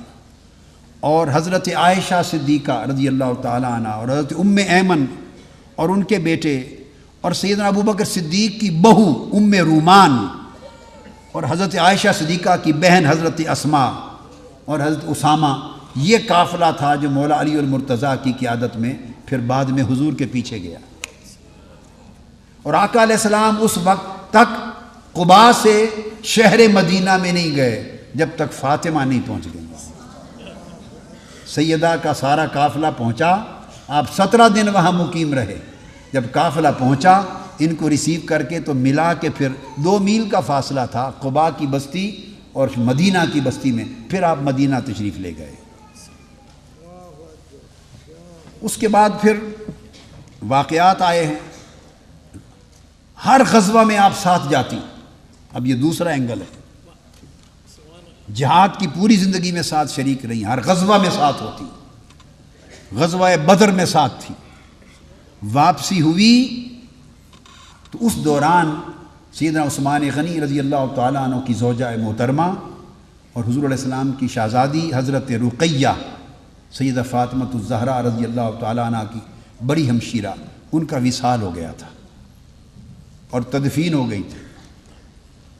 اور حضرت عائشہ صدیقہ رضی اللہ تعالیٰ عنہ، اور حضرت ام ایمن اور ان کے بیٹے، اور سیدنا ابوبکر صدیق کی بہو ام رومان، اور حضرت عائشہ صدیقہ کی بہن حضرت اسما اور حضرت اسامہ. یہ قافلہ تھا جو مولا علی المرتضیٰ کی قیادت میں پھر بعد میں حضور کے پیچھے گیا. اور آقا علیہ السلام اس وقت تک قباء سے شہر مدینہ میں نہیں گئے جب تک فاطمہ نہیں پہنچ گئی. سیدہ کا سارا قافلہ پہنچا، آپ 17 دن وہاں مقیم رہے. جب قافلہ پہنچا ان کو ریسیو کر کے تو ملا کے پھر 2 میل کا فاصلہ تھا قباء کی بستی اور مدینہ کی بستی میں، پھر آپ مدینہ تشریف لے گئے. اس کے بعد پھر واقعات آئے ہیں. ہر غزوہ میں آپ ساتھ جاتی. اب یہ دوسرا اینگل ہے. جہاد کی پوری زندگی میں ساتھ شریک رہی، ہر غزوہ میں ساتھ ہوتی. غزوہ بدر میں ساتھ تھی. واپسی ہوئی تو اس دوران سیدنا عثمان غنی رضی اللہ تعالیٰ عنہ کی زوجہ محترمہ اور حضور علیہ السلام کی شہزادی حضرت رقیہ سیدہ فاطمۃ الزہرا رضی اللہ تعالیٰ عنہ کی بڑی ہمشیرہ، ان کا وصال ہو گیا تھا اور تدفین ہو گئی تھی.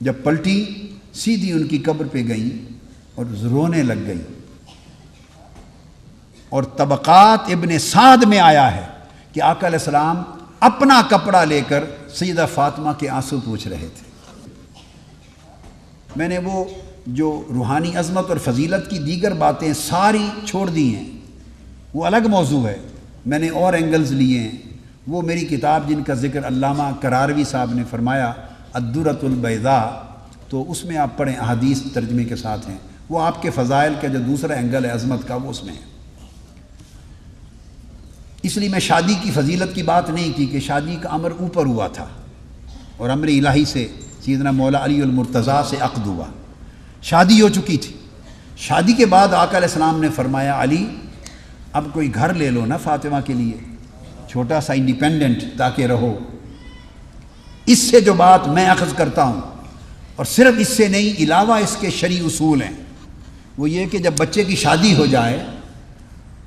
جب پلٹی سیدھی ان کی قبر پہ گئیں اور رونے لگ گئیں. اور طبقات ابن سعد میں آیا ہے کہ آقا علیہ السلام اپنا کپڑا لے کر سیدہ فاطمہ کے آنسو پوچھ رہے تھے. میں نے وہ جو روحانی عظمت اور فضیلت کی دیگر باتیں ساری چھوڑ دی ہیں، وہ الگ موضوع ہے. میں نے اور اینگلز لیے ہیں. وہ میری کتاب جن کا ذکر علامہ کراروی صاحب نے فرمایا الدرۃ البیضاء، تو اس میں آپ پڑھیں، احادیث ترجمے کے ساتھ ہیں. وہ آپ کے فضائل کا جو دوسرا اینگل ہے عظمت کا، وہ اس میں ہے. اس لیے میں شادی کی فضیلت کی بات نہیں کی کہ شادی کا امر اوپر ہوا تھا اور امر الہی سے سیدنا مولا علی المرتضیٰ سے عقد ہوا. شادی ہو چکی تھی. شادی کے بعد آقا علیہ السلام نے فرمایا علی اب کوئی گھر لے لو نا فاطمہ کے لیے، چھوٹا سا انڈیپینڈنٹ، تاکہ رہو. اس سے جو بات میں اخذ کرتا ہوں، اور صرف اس سے نہیں، علاوہ اس کے شرعی اصول ہیں، وہ یہ کہ جب بچے کی شادی ہو جائے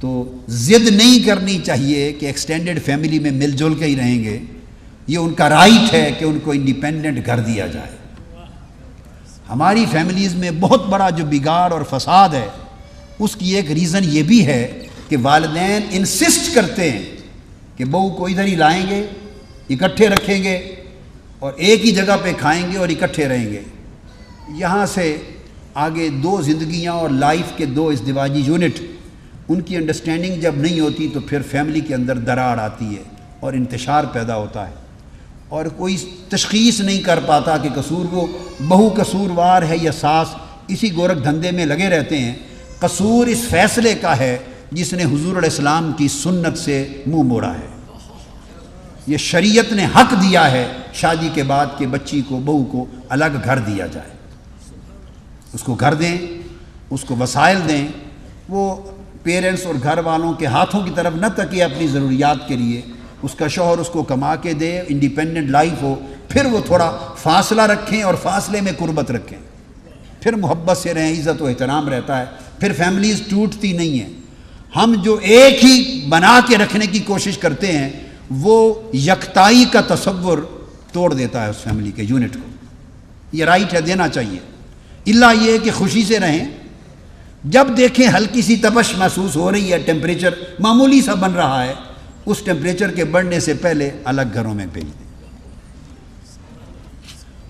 تو ضد نہیں کرنی چاہیے کہ ایکسٹینڈڈ فیملی میں مل جل کے ہی رہیں گے. یہ ان کا رائٹ ہے کہ ان کو انڈیپینڈنٹ گھر دیا جائے. ہماری فیملیز میں بہت بڑا جو بگاڑ اور فساد ہے، اس کی ایک ریزن یہ بھی ہے کہ والدین انسسٹ کرتے ہیں کہ بہو کو ادھر ہی لائیں گے، اکٹھے رکھیں گے اور ایک ہی جگہ پہ کھائیں گے اور اکٹھے رہیں گے. یہاں سے آگے 2 زندگیاں اور لائف کے 2 ازدواجی یونٹ، ان کی انڈرسٹینڈنگ جب نہیں ہوتی تو پھر فیملی کے اندر دراڑ آتی ہے اور انتشار پیدا ہوتا ہے، اور کوئی تشخیص نہیں کر پاتا کہ قصور وہ بہو قصوروار ہے یا ساس. اسی گورکھ دھندے میں لگے رہتے ہیں. قصور اس فیصلے کا ہے جس نے حضور علیہ السلام کی سنت سے منہ موڑا ہے. یہ شریعت نے حق دیا ہے شادی کے بعد کہ بچی کو، بہو کو الگ گھر دیا جائے. اس کو گھر دیں، اس کو وسائل دیں. وہ پیرنٹس اور گھر والوں کے ہاتھوں کی طرف نہ تکے اپنی ضروریات کے لیے. اس کا شوہر اس کو کما کے دے، انڈیپینڈنٹ لائف ہو. پھر وہ تھوڑا فاصلہ رکھیں اور فاصلے میں قربت رکھیں، پھر محبت سے رہیں، عزت و احترام رہتا ہے، پھر فیملیز ٹوٹتی نہیں ہیں. ہم جو ایک ہی بنا کے رکھنے کی کوشش کرتے ہیں، وہ یکتائی کا تصور توڑ دیتا ہے اس فیملی کے یونٹ کو. یہ رائٹ ہے، دینا چاہیے. الا یہ کہ خوشی سے رہیں. جب دیکھیں ہلکی سی تپش محسوس ہو رہی ہے، ٹیمپریچر معمولی سا بن رہا ہے، اس ٹیمپریچر کے بڑھنے سے پہلے الگ گھروں میں بھیج دیں.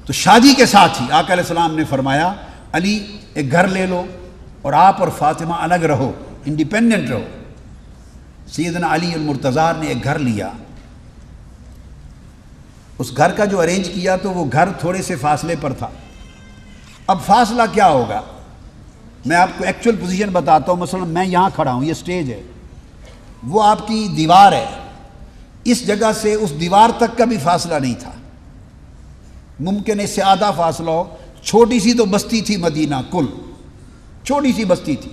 تو شادی کے ساتھ ہی آقا علیہ السلام نے فرمایا علی ایک گھر لے لو اور آپ اور فاطمہ الگ رہو، انڈیپینڈنٹ رہو. سیدنا علی المرتضیٰ نے ایک گھر لیا. اس گھر کا جو ارینج کیا تو وہ گھر تھوڑے سے فاصلے پر تھا. اب فاصلہ کیا ہوگا، میں آپ کو ایکچوئل پوزیشن بتاتا ہوں. مثلا میں یہاں کھڑا ہوں، یہ سٹیج ہے، وہ آپ کی دیوار ہے. اس جگہ سے اس دیوار تک کا بھی فاصلہ نہیں تھا. ممکن ہے اس سے آدھا فاصلہ ہو. چھوٹی سی تو بستی تھی مدینہ، کل چھوٹی سی بستی تھی.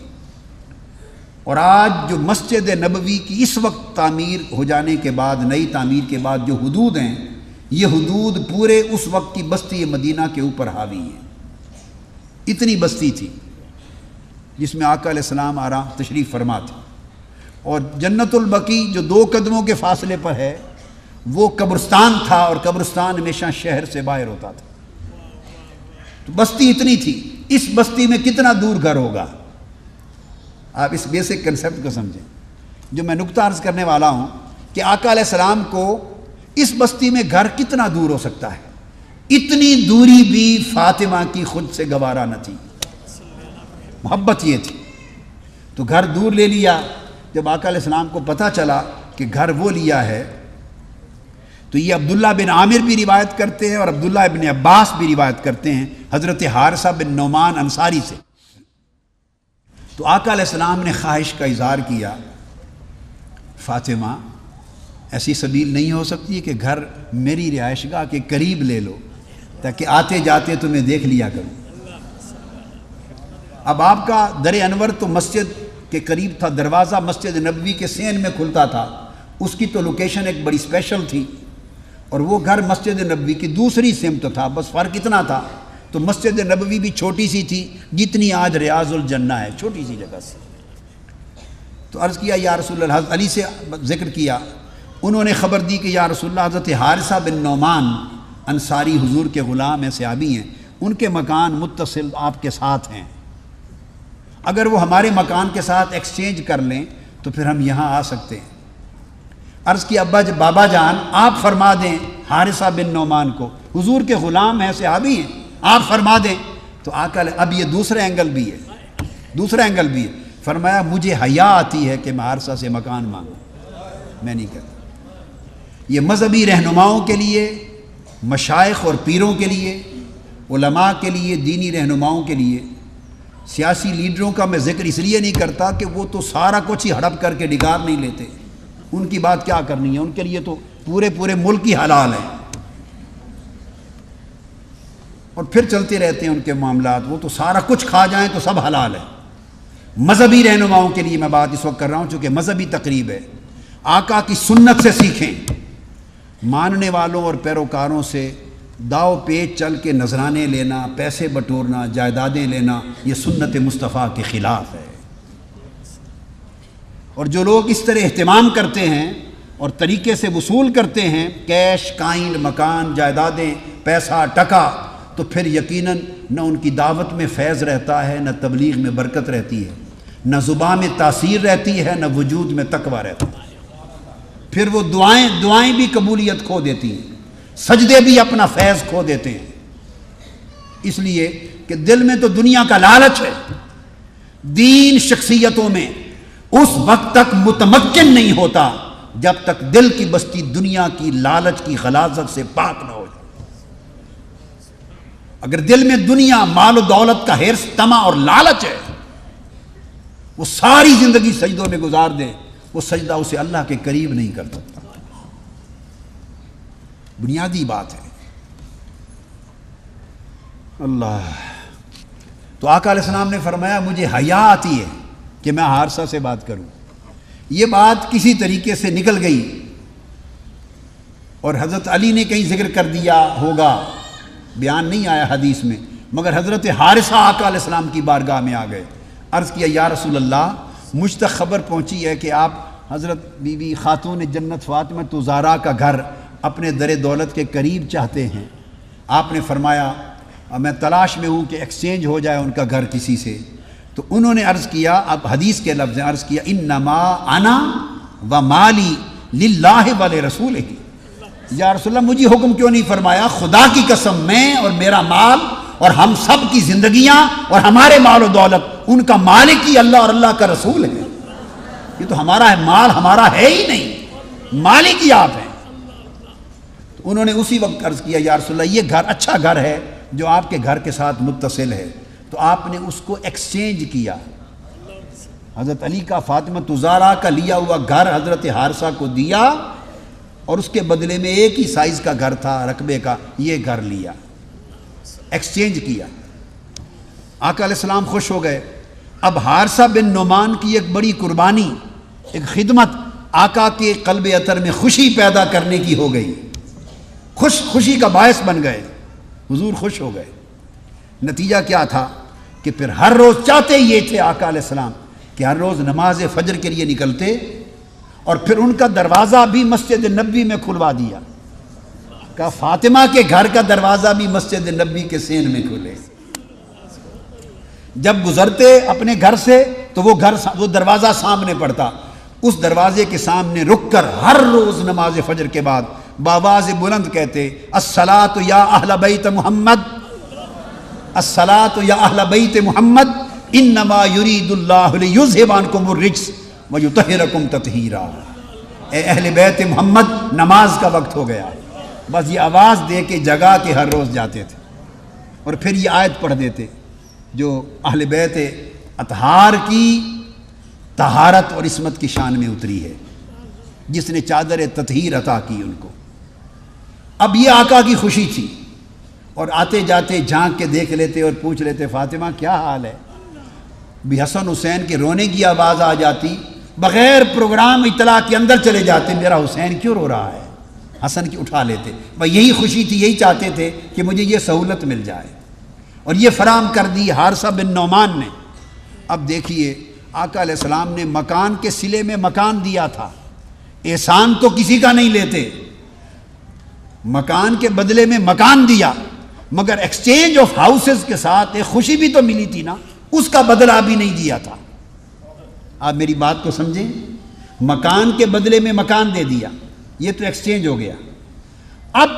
اور آج جو مسجد نبوی کی اس وقت تعمیر ہو جانے کے بعد، نئی تعمیر کے بعد جو حدود ہیں، یہ حدود پورے اس وقت کی بستی مدینہ کے اوپر حاوی ہیں. اتنی بستی تھی جس میں آقا علیہ السلام آرام تشریف فرما تھے. اور جنت البقیع جو 2 قدموں کے فاصلے پر ہے وہ قبرستان تھا، اور قبرستان ہمیشہ شہر سے باہر ہوتا تھا. تو بستی اتنی تھی. اس بستی میں کتنا دور گھر ہوگا؟ آپ اس بیسک کنسیپٹ کو سمجھیں. جو میں نقطہ عرض کرنے والا ہوں کہ آقا علیہ السلام کو اس بستی میں گھر کتنا دور ہو سکتا ہے. اتنی دوری بھی فاطمہ کی خود سے گوارا نہ تھی. محبت یہ تھی. تو گھر دور لے لیا. جب آقا علیہ السلام کو پتہ چلا کہ گھر وہ لیا ہے، تو یہ عبداللہ بن عامر بھی روایت کرتے ہیں اور عبداللہ بن عباس بھی روایت کرتے ہیں حضرت حارثہ بن نعمان انصاری سے. تو آقا علیہ السلام نے خواہش کا اظہار کیا، فاطمہ ایسی سبیل نہیں ہو سکتی کہ گھر میری رہائش گاہ کے قریب لے لو تاکہ آتے جاتے تمہیں دیکھ لیا کروں. اب آپ کا در انور تو مسجد کے قریب تھا. دروازہ مسجد نبوی کے سین میں کھلتا تھا. اس کی تو لوکیشن ایک بڑی اسپیشل تھی، اور وہ گھر مسجد نبوی کی دوسری سمت تھا. بس فرق اتنا تھا. تو مسجد نبوی بھی چھوٹی سی تھی جتنی آج ریاض الجنہ ہے، چھوٹی سی جگہ سے. تو عرض کیا یا رسول اللہ، حضرت علی سے ذکر کیا. انہوں نے خبر دی کہ یا رسول اللہ حضرت حارثہ بن نعمان انصاری حضور کے غلام ہیں، صحابی ہیں، ان کے مکان متصل آپ کے ساتھ ہیں. اگر وہ ہمارے مکان کے ساتھ ایکسچینج کر لیں تو پھر ہم یہاں آ سکتے ہیں. عرض کی بابا جان آپ فرما دیں حارثہ بن نعمان کو، حضور کے غلام ہیں، صحابی ہیں، آپ فرما دیں. تو آقا اب یہ دوسرا اینگل بھی ہے. فرمایا مجھے حیا آتی ہے کہ میں حارثہ سے مکان مانگوں، میں نہیں کرتا. یہ مذہبی رہنماؤں کے لیے، مشائخ اور پیروں کے لیے، علماء کے لیے، دینی رہنماؤں کے لیے. سیاسی لیڈروں کا میں ذکر اس لیے نہیں کرتا کہ وہ تو سارا کچھ ہی ہڑپ کر کے ڈگار نہیں لیتے. ان کی بات کیا کرنی ہے، ان کے لیے تو پورے ملک ہی حلال ہیں اور پھر چلتے رہتے ہیں ان کے معاملات. وہ تو سارا کچھ کھا جائیں تو سب حلال ہے. مذہبی رہنماؤں کے لیے میں بات اس وقت کر رہا ہوں چونکہ مذہبی تقریب ہے. آقا کی سنت سے سیکھیں. ماننے والوں اور پیروکاروں سے داؤ پیچ چل کے نذرانے لینا، پیسے بٹورنا، جائیدادیں لینا، یہ سنت مصطفیٰ کے خلاف ہے. اور جو لوگ اس طرح اہتمام کرتے ہیں اور طریقے سے وصول کرتے ہیں، کیش، کائن، مکان، جائیدادیں، پیسہ، ٹکا، تو پھر یقیناً نہ ان کی دعوت میں فیض رہتا ہے، نہ تبلیغ میں برکت رہتی ہے، نہ زبان میں تاثیر رہتی ہے، نہ وجود میں تقویٰ رہتا ہے. پھر وہ دعائیں بھی قبولیت کھو دیتی ہیں، سجدے بھی اپنا فیض کھو دیتے ہیں. اس لیے کہ دل میں تو دنیا کا لالچ ہے. دین شخصیتوں میں اس وقت تک متمکن نہیں ہوتا جب تک دل کی بستی دنیا کی لالچ کی غلاظت سے پاک نہ ہو جائے. اگر دل میں دنیا، مال و دولت کا حرص، طمع اور لالچ ہے، وہ ساری زندگی سجدوں میں گزار دے، وہ سجدہ اسے اللہ کے قریب نہیں کر سکتا. بنیادی بات ہے. اللہ. تو آقا علیہ السلام نے فرمایا مجھے حیا آتی ہے کہ میں حارثہ سے بات کروں. یہ بات کسی طریقے سے نکل گئی اور حضرت علی نے کہیں ذکر کر دیا ہوگا، بیان نہیں آیا حدیث میں، مگر حضرت حارثہ آقا علیہ السلام کی بارگاہ میں آ گئے. عرض کیا یا رسول اللہ، مجھ تک خبر پہنچی ہے کہ آپ حضرت بی بی خاتون جنت فاطمہ زہرا کا گھر اپنے در دولت کے قریب چاہتے ہیں. آپ نے فرمایا میں تلاش میں ہوں کہ ایکسچینج ہو جائے ان کا گھر کسی سے. تو انہوں نے عرض کیا، اب حدیث کے لفظ ہیں، عرض کیا انما انا و مالی للہ ولرسولہ. یا رسول اللہ مجھے حکم کیوں نہیں فرمایا؟ خدا کی قسم میں اور میرا مال اور ہم سب کی زندگیاں اور ہمارے مال و دولت ان کا مالک ہی اللہ اور اللہ کا رسول ہے. یہ تو ہمارا ہے، مال ہمارا ہے ہی نہیں، مالک ہی آپ ہیں. تو انہوں نے اسی وقت عرض کیا یا رسول اللہ یہ گھر اچھا گھر ہے جو آپ کے گھر کے ساتھ متصل ہے. تو آپ نے اس کو ایکسچینج کیا. حضرت علی کا فاطمہ زہرا کا لیا ہوا گھر حضرت حارثہ کو دیا اور اس کے بدلے میں ایک ہی سائز کا گھر تھا رقبے کا، یہ گھر لیا، ایکسچینج کیا. آقا علیہ السلام خوش ہو گئے. اب حارثہ بن نعمان کی ایک بڑی قربانی، ایک خدمت آقا کے قلب اطہر میں خوشی پیدا کرنے کی ہو گئی. خوشی کا باعث بن گئے، حضور خوش ہو گئے۔ نتیجہ کیا تھا کہ پھر ہر روز چاہتے یہ تھے آقا علیہ السلام کہ ہر روز نماز فجر کے لیے نکلتے، اور پھر ان کا دروازہ بھی مسجد نبوی میں کھلوا دیا، کہا فاطمہ کے گھر کا دروازہ بھی مسجد نبوی کے سین میں کھلے۔ جب گزرتے اپنے گھر سے تو وہ دروازہ سامنے پڑتا، اس دروازے کے سامنے رک کر ہر روز نماز فجر کے بعد بآواز بلند کہتے الصلاۃ یا اہل بیت محمد، الصلاۃ یا اہل بیت محمد انما یرید اللہ لیذھب عنکم الرجس ویطہرکم تطہیرا۔ اے اہل بیت محمد نماز کا وقت ہو گیا۔ بس یہ آواز دے کے جگا کے ہر روز جاتے تھے، اور پھر یہ آیت پڑھ دیتے جو اہل بیت اطہار کی طہارت اور عصمت کی شان میں اتری ہے، جس نے چادر تطہیر عطا کی ان کو۔ اب یہ آقا کی خوشی تھی، اور آتے جاتے جھانک کے دیکھ لیتے اور پوچھ لیتے فاطمہ کیا حال ہے؟ بھی حسن حسین کے رونے کی آواز آ جاتی، بغیر پروگرام اطلاع کے اندر چلے جاتے، میرا حسین کیوں رو رہا ہے؟ حسن کی اٹھا لیتے۔ بھائی یہی خوشی تھی، یہی چاہتے تھے کہ مجھے یہ سہولت مل جائے، اور یہ فراہم کر دی حارثہ بن نعمان نے۔ اب دیکھیے آقا علیہ السلام نے مکان کے صلے میں مکان دیا تھا، احسان تو کسی کا نہیں لیتے، مکان کے بدلے میں مکان دیا، مگر ایکسچینج آف ہاؤسز کے ساتھ ایک خوشی بھی تو ملی تھی نا، اس کا بدلہ بھی نہیں دیا تھا۔ آپ میری بات کو سمجھیں، مکان کے بدلے میں مکان دے دیا، یہ تو ایکسچینج ہو گیا۔ اب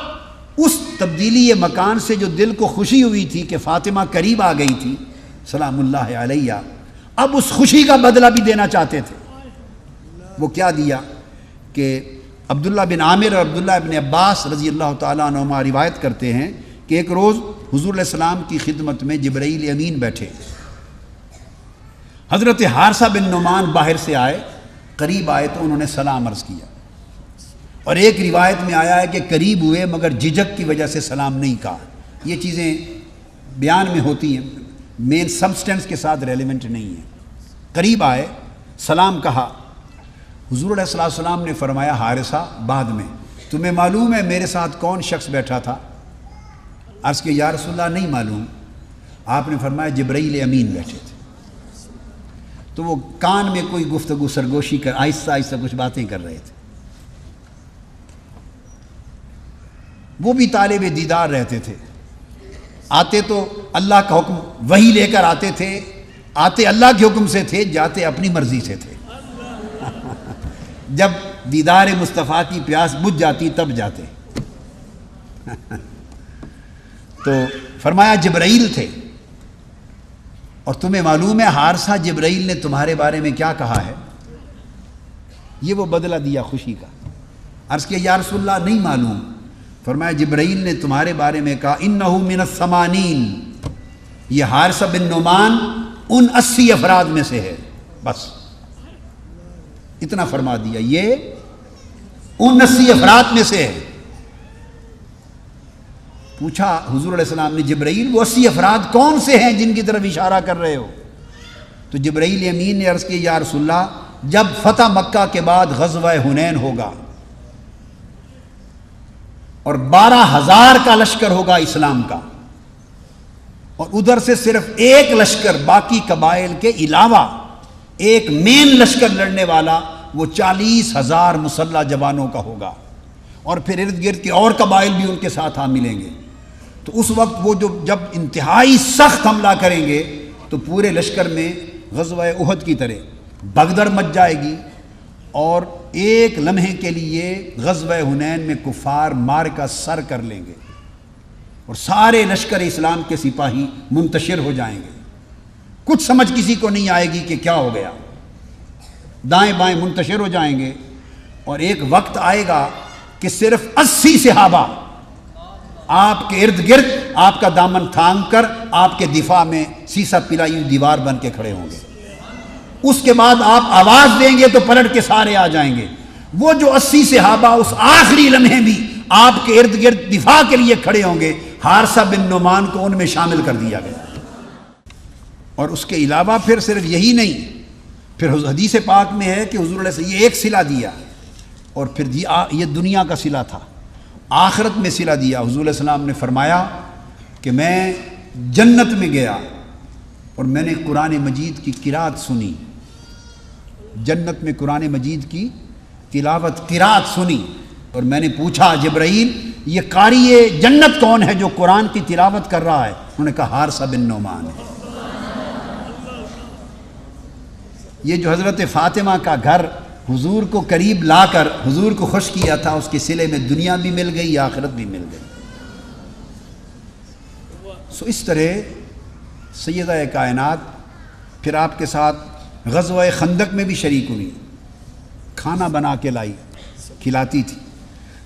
اس تبدیلی مکان سے جو دل کو خوشی ہوئی تھی کہ فاطمہ قریب آ گئی تھی سلام اللہ علیہ، اب اس خوشی کا بدلہ بھی دینا چاہتے تھے۔ وہ کیا دیا کہ عبداللہ بن عامر اور عبداللہ بن عباس رضی اللہ تعالیٰ عنہما روایت کرتے ہیں کہ ایک روز حضور علیہ السلام کی خدمت میں جبرائیل امین بیٹھے، حضرت حارثہ بن نعمان باہر سے آئے، قریب آئے تو انہوں نے سلام عرض کیا، اور ایک روایت میں آیا ہے کہ قریب ہوئے مگر جھجک کی وجہ سے سلام نہیں کہا۔ یہ چیزیں بیان میں ہوتی ہیں، مین سبسٹنس کے ساتھ ریلیونٹ نہیں ہیں۔ قریب آئے، سلام کہا، حضور علیہ السلام نے فرمایا حارثہ بعد میں تمہیں معلوم ہے میرے ساتھ کون شخص بیٹھا تھا؟ عرض کہ یا رسول اللہ نہیں معلوم۔ آپ نے فرمایا جبرائیل امین بیٹھے تھے۔ تو وہ کان میں کوئی گفتگو سرگوشی کر آہستہ آہستہ کچھ باتیں کر رہے تھے۔ وہ بھی طالب دیدار رہتے تھے، آتے تو اللہ کا حکم وہی لے کر آتے تھے، آتے اللہ کے حکم سے تھے، جاتے اپنی مرضی سے تھے۔ جب دیدار مصطفیٰ کی پیاس بجھ جاتی تب جاتے۔ تو فرمایا جبرائیل تھے، اور تمہیں معلوم ہے حارثہ جبرائیل نے تمہارے بارے میں کیا کہا ہے؟ یہ وہ بدلہ دیا خوشی کا۔ عرض کیا یا رسول اللہ نہیں معلوم۔ فرمایا جبرائیل نے تمہارے بارے میں کہا انہو من الثمانین، یہ حارثہ بن نعمان ان 80 افراد میں سے ہے، بس اتنا فرما دیا، یہ ان 80 افراد میں سے ہے۔ پوچھا حضور علیہ السلام نے جبرائیل وہ 80 افراد کون سے ہیں جن کی طرف اشارہ کر رہے ہو؟ تو جبرائیل امین نے عرض کی یا رسول اللہ جب فتح مکہ کے بعد غزوہ حنین ہوگا اور 12,000 کا لشکر ہوگا اسلام کا، اور ادھر سے صرف ایک لشکر باقی قبائل کے علاوہ ایک مین لشکر لڑنے والا وہ 40,000 مسلح جوانوں کا ہوگا، اور پھر ارد گرد کے اور قبائل بھی ان کے ساتھ آ ملیں گے۔ تو اس وقت وہ جب انتہائی سخت حملہ کریں گے تو پورے لشکر میں غزوہ احد کی طرح بغدر مچ جائے گی، اور ایک لمحے کے لیے غزوہ حنین میں کفار مار کا سر کر لیں گے، اور سارے لشکر اسلام کے سپاہی منتشر ہو جائیں گے، کچھ سمجھ کسی کو نہیں آئے گی کہ کیا ہو گیا، دائیں بائیں منتشر ہو جائیں گے، اور ایک وقت آئے گا کہ صرف 80 صحابہ آپ کے ارد گرد آپ کا دامن تھام کر آپ کے دفاع میں سیسا پلائی ہوئی دیوار بن کے کھڑے ہوں گے۔ اس کے بعد آپ آواز دیں گے تو پلٹ کے سارے آ جائیں گے۔ وہ جو 80 صحابہ اس آخری لمحے بھی آپ کے ارد گرد دفاع کے لیے کھڑے ہوں گے، حارثہ بن نعمان کو ان میں شامل کر دیا گیا۔ اور اس کے علاوہ پھر صرف یہی نہیں، پھر حدیث پاک میں ہے کہ حضور علیہ السلام یہ ایک صلہ دیا، اور پھر یہ دنیا کا صلہ تھا۔ آخرت میں صلہ دیا۔ حضور علیہ السلام نے فرمایا کہ میں جنت میں گیا اور میں نے قرآن مجید کی قرات سنی، جنت میں قرآن مجید کی تلاوت قرات سنی، اور میں نے پوچھا جبرائیل یہ قاری جنت کون ہے جو قرآن کی تلاوت کر رہا ہے؟ انہوں نے کہا حارثہ بن نعمان ہے۔ یہ جو حضرت فاطمہ کا گھر حضور کو قریب لا کر حضور کو خوش کیا تھا، اس کے صلے میں دنیا بھی مل گئی، آخرت بھی مل گئی۔ سو اس طرح سیدہ کائنات پھر آپ کے ساتھ غزوہ خندق میں بھی شریک ہوئی، کھانا بنا کے لائی، کھلاتی تھی،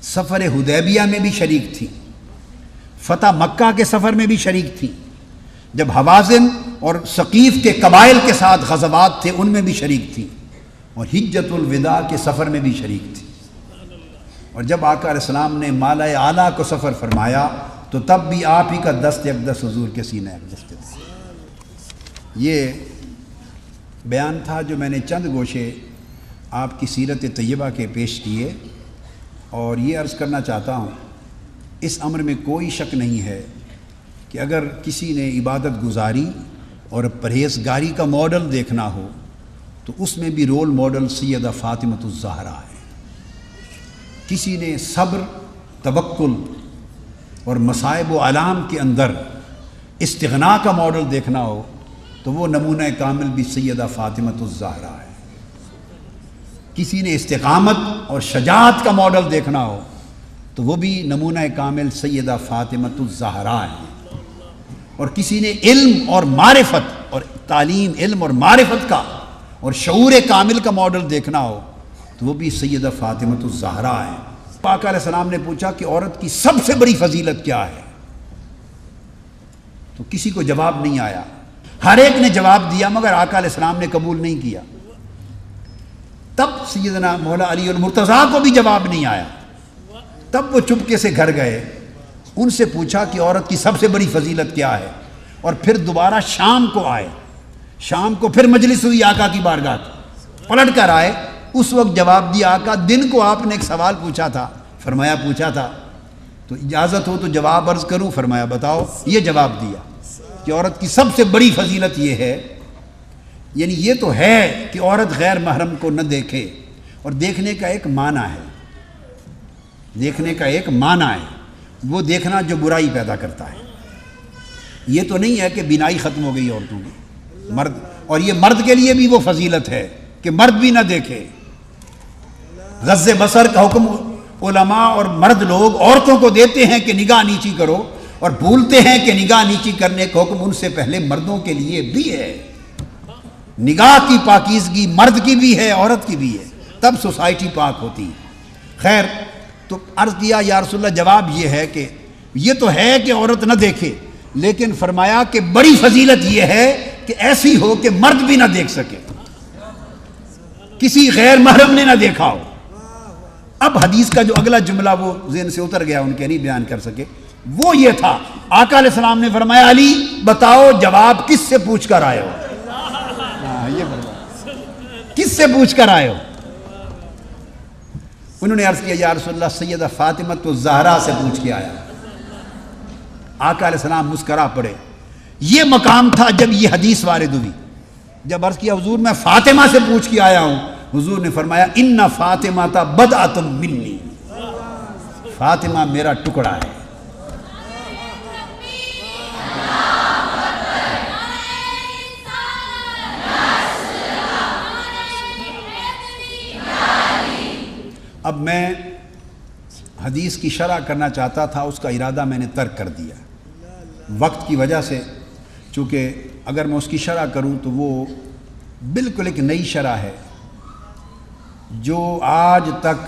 سفر حدیبیہ میں بھی شریک تھی، فتح مکہ کے سفر میں بھی شریک تھی، جب حوازن اور ثقیف کے قبائل کے ساتھ غزوات تھے ان میں بھی شریک تھی، اور حجۃ الوداع کے سفر میں بھی شریک تھی، اور جب آقا علیہ السلام نے مالا اعلیٰ کو سفر فرمایا تو تب بھی آپ ہی کا دست اقدس حضور کے سینے اقدس تھے۔ یہ بیان تھا جو میں نے چند گوشے آپ کی سیرت طیبہ کے پیش کیے، اور یہ عرض کرنا چاہتا ہوں اس امر میں کوئی شک نہیں ہے کہ اگر کسی نے عبادت گزاری اور پرہیزگاری کا ماڈل دیکھنا ہو تو اس میں بھی رول ماڈل سیدہ فاطمۃ الزہرا ہے۔ کسی نے صبر، توکل اور مصائب و آلام کے اندر استغنا کا ماڈل دیکھنا ہو تو وہ نمونہ کامل بھی سیدہ فاطمۃ الزہرا ہے۔ کسی نے استقامت اور شجاعت کا ماڈل دیکھنا ہو تو وہ بھی نمونہ کامل سیدہ فاطمۃ الزہرا ہے، اور کسی نے علم اور معرفت اور تعلیم، علم اور معرفت کا اور شعور کامل کا ماڈل دیکھنا ہو تو وہ بھی سیدہ فاطمۃ الزہرا ہے۔ پاک علیہ السلام نے پوچھا کہ عورت کی سب سے بڑی فضیلت کیا ہے؟ تو کسی کو جواب نہیں آیا، ہر ایک نے جواب دیا مگر آقا علیہ السلام نے قبول نہیں کیا۔ تب سیدنا مولا علی المرتضیٰ کو بھی جواب نہیں آیا، تب وہ چپکے سے گھر گئے، ان سے پوچھا کہ عورت کی سب سے بڑی فضیلت کیا ہے، اور پھر دوبارہ شام کو آئے، شام کو پھر مجلس ہوئی آقا کی بارگاہ کی، پلٹ کر آئے، اس وقت جواب دیا آقا دن کو آپ نے ایک سوال پوچھا تھا، فرمایا پوچھا تھا تو اجازت ہو تو جواب عرض کروں؟ فرمایا بتاؤ۔ یہ جواب دیا کہ عورت کی سب سے بڑی فضیلت یہ ہے، یعنی یہ تو ہے کہ عورت غیر محرم کو نہ دیکھے، اور دیکھنے کا ایک معنی ہے، دیکھنے کا ایک معنی ہے، وہ دیکھنا جو برائی پیدا کرتا ہے۔ یہ تو نہیں ہے کہ بینائی ختم ہو گئی عورتوں کی، مرد، اور یہ مرد کے لیے بھی وہ فضیلت ہے کہ مرد بھی نہ دیکھے۔ غض بصر کا حکم علماء اور مرد لوگ عورتوں کو دیتے ہیں کہ نگاہ نیچی کرو، اور بھولتے ہیں کہ نگاہ نیچی کرنے کا حکم ان سے پہلے مردوں کے لیے بھی ہے۔ نگاہ کی پاکیزگی مرد کی بھی ہے، عورت کی بھی ہے، تب سوسائٹی پاک ہوتی ہے۔ خیر، تو عرض کیا یا رسول اللہ جواب یہ ہے کہ یہ تو ہے کہ عورت نہ دیکھے، لیکن فرمایا کہ بڑی فضیلت یہ ہے کہ ایسی ہو کہ مرد بھی نہ دیکھ سکے، کسی غیر محرم نے نہ دیکھا ہو۔ اب حدیث کا جو اگلا جملہ وہ ذہن سے اتر گیا، ان کے نہیں بیان کر سکے، وہ یہ تھا، آقا علیہ السلام نے فرمایا علی بتاؤ جواب کس سے پوچھ کر آئے ہو؟ یہ کس سے پوچھ کر آئے ہو؟ انہوں نے عرض کیا یا رسول اللہ سیدہ فاطمۃ الزہرا سے پوچھ کے آیا۔ آقا علیہ السلام مسکرا پڑے۔ یہ مقام تھا جب یہ حدیث وارد ہوئی، جب عرض کیا حضور میں فاطمہ سے پوچھ کے آیا ہوں، حضور نے فرمایا ان فاطمہ بدعۃ منی، فاطمہ میرا ٹکڑا ہے۔ اب میں حدیث کی شرح کرنا چاہتا تھا، اس کا ارادہ میں نے ترک کر دیا وقت کی وجہ سے، چونکہ اگر میں اس کی شرح کروں تو وہ بالکل ایک نئی شرح ہے جو آج تک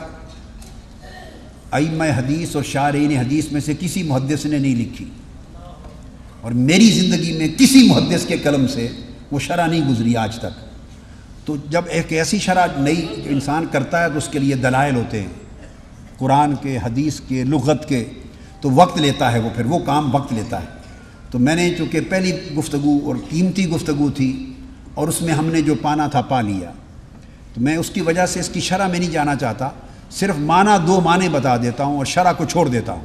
ائمہ حدیث اور شارحین حدیث میں سے کسی محدث نے نہیں لکھی، اور میری زندگی میں کسی محدث کے قلم سے وہ شرح نہیں گزری آج تک۔ تو جب ایک ایسی شرح نئی انسان کرتا ہے تو اس کے لیے دلائل ہوتے ہیں، قرآن کے، حدیث کے، لغت کے، تو وقت لیتا ہے، وہ پھر وہ کام وقت لیتا ہے۔ تو میں نے چونکہ پہلی گفتگو اور قیمتی گفتگو تھی اور اس میں ہم نے جو پانا تھا پا لیا، تو میں اس کی وجہ سے اس کی شرح میں نہیں جانا چاہتا، صرف معنی دو معنی بتا دیتا ہوں اور شرح کو چھوڑ دیتا ہوں۔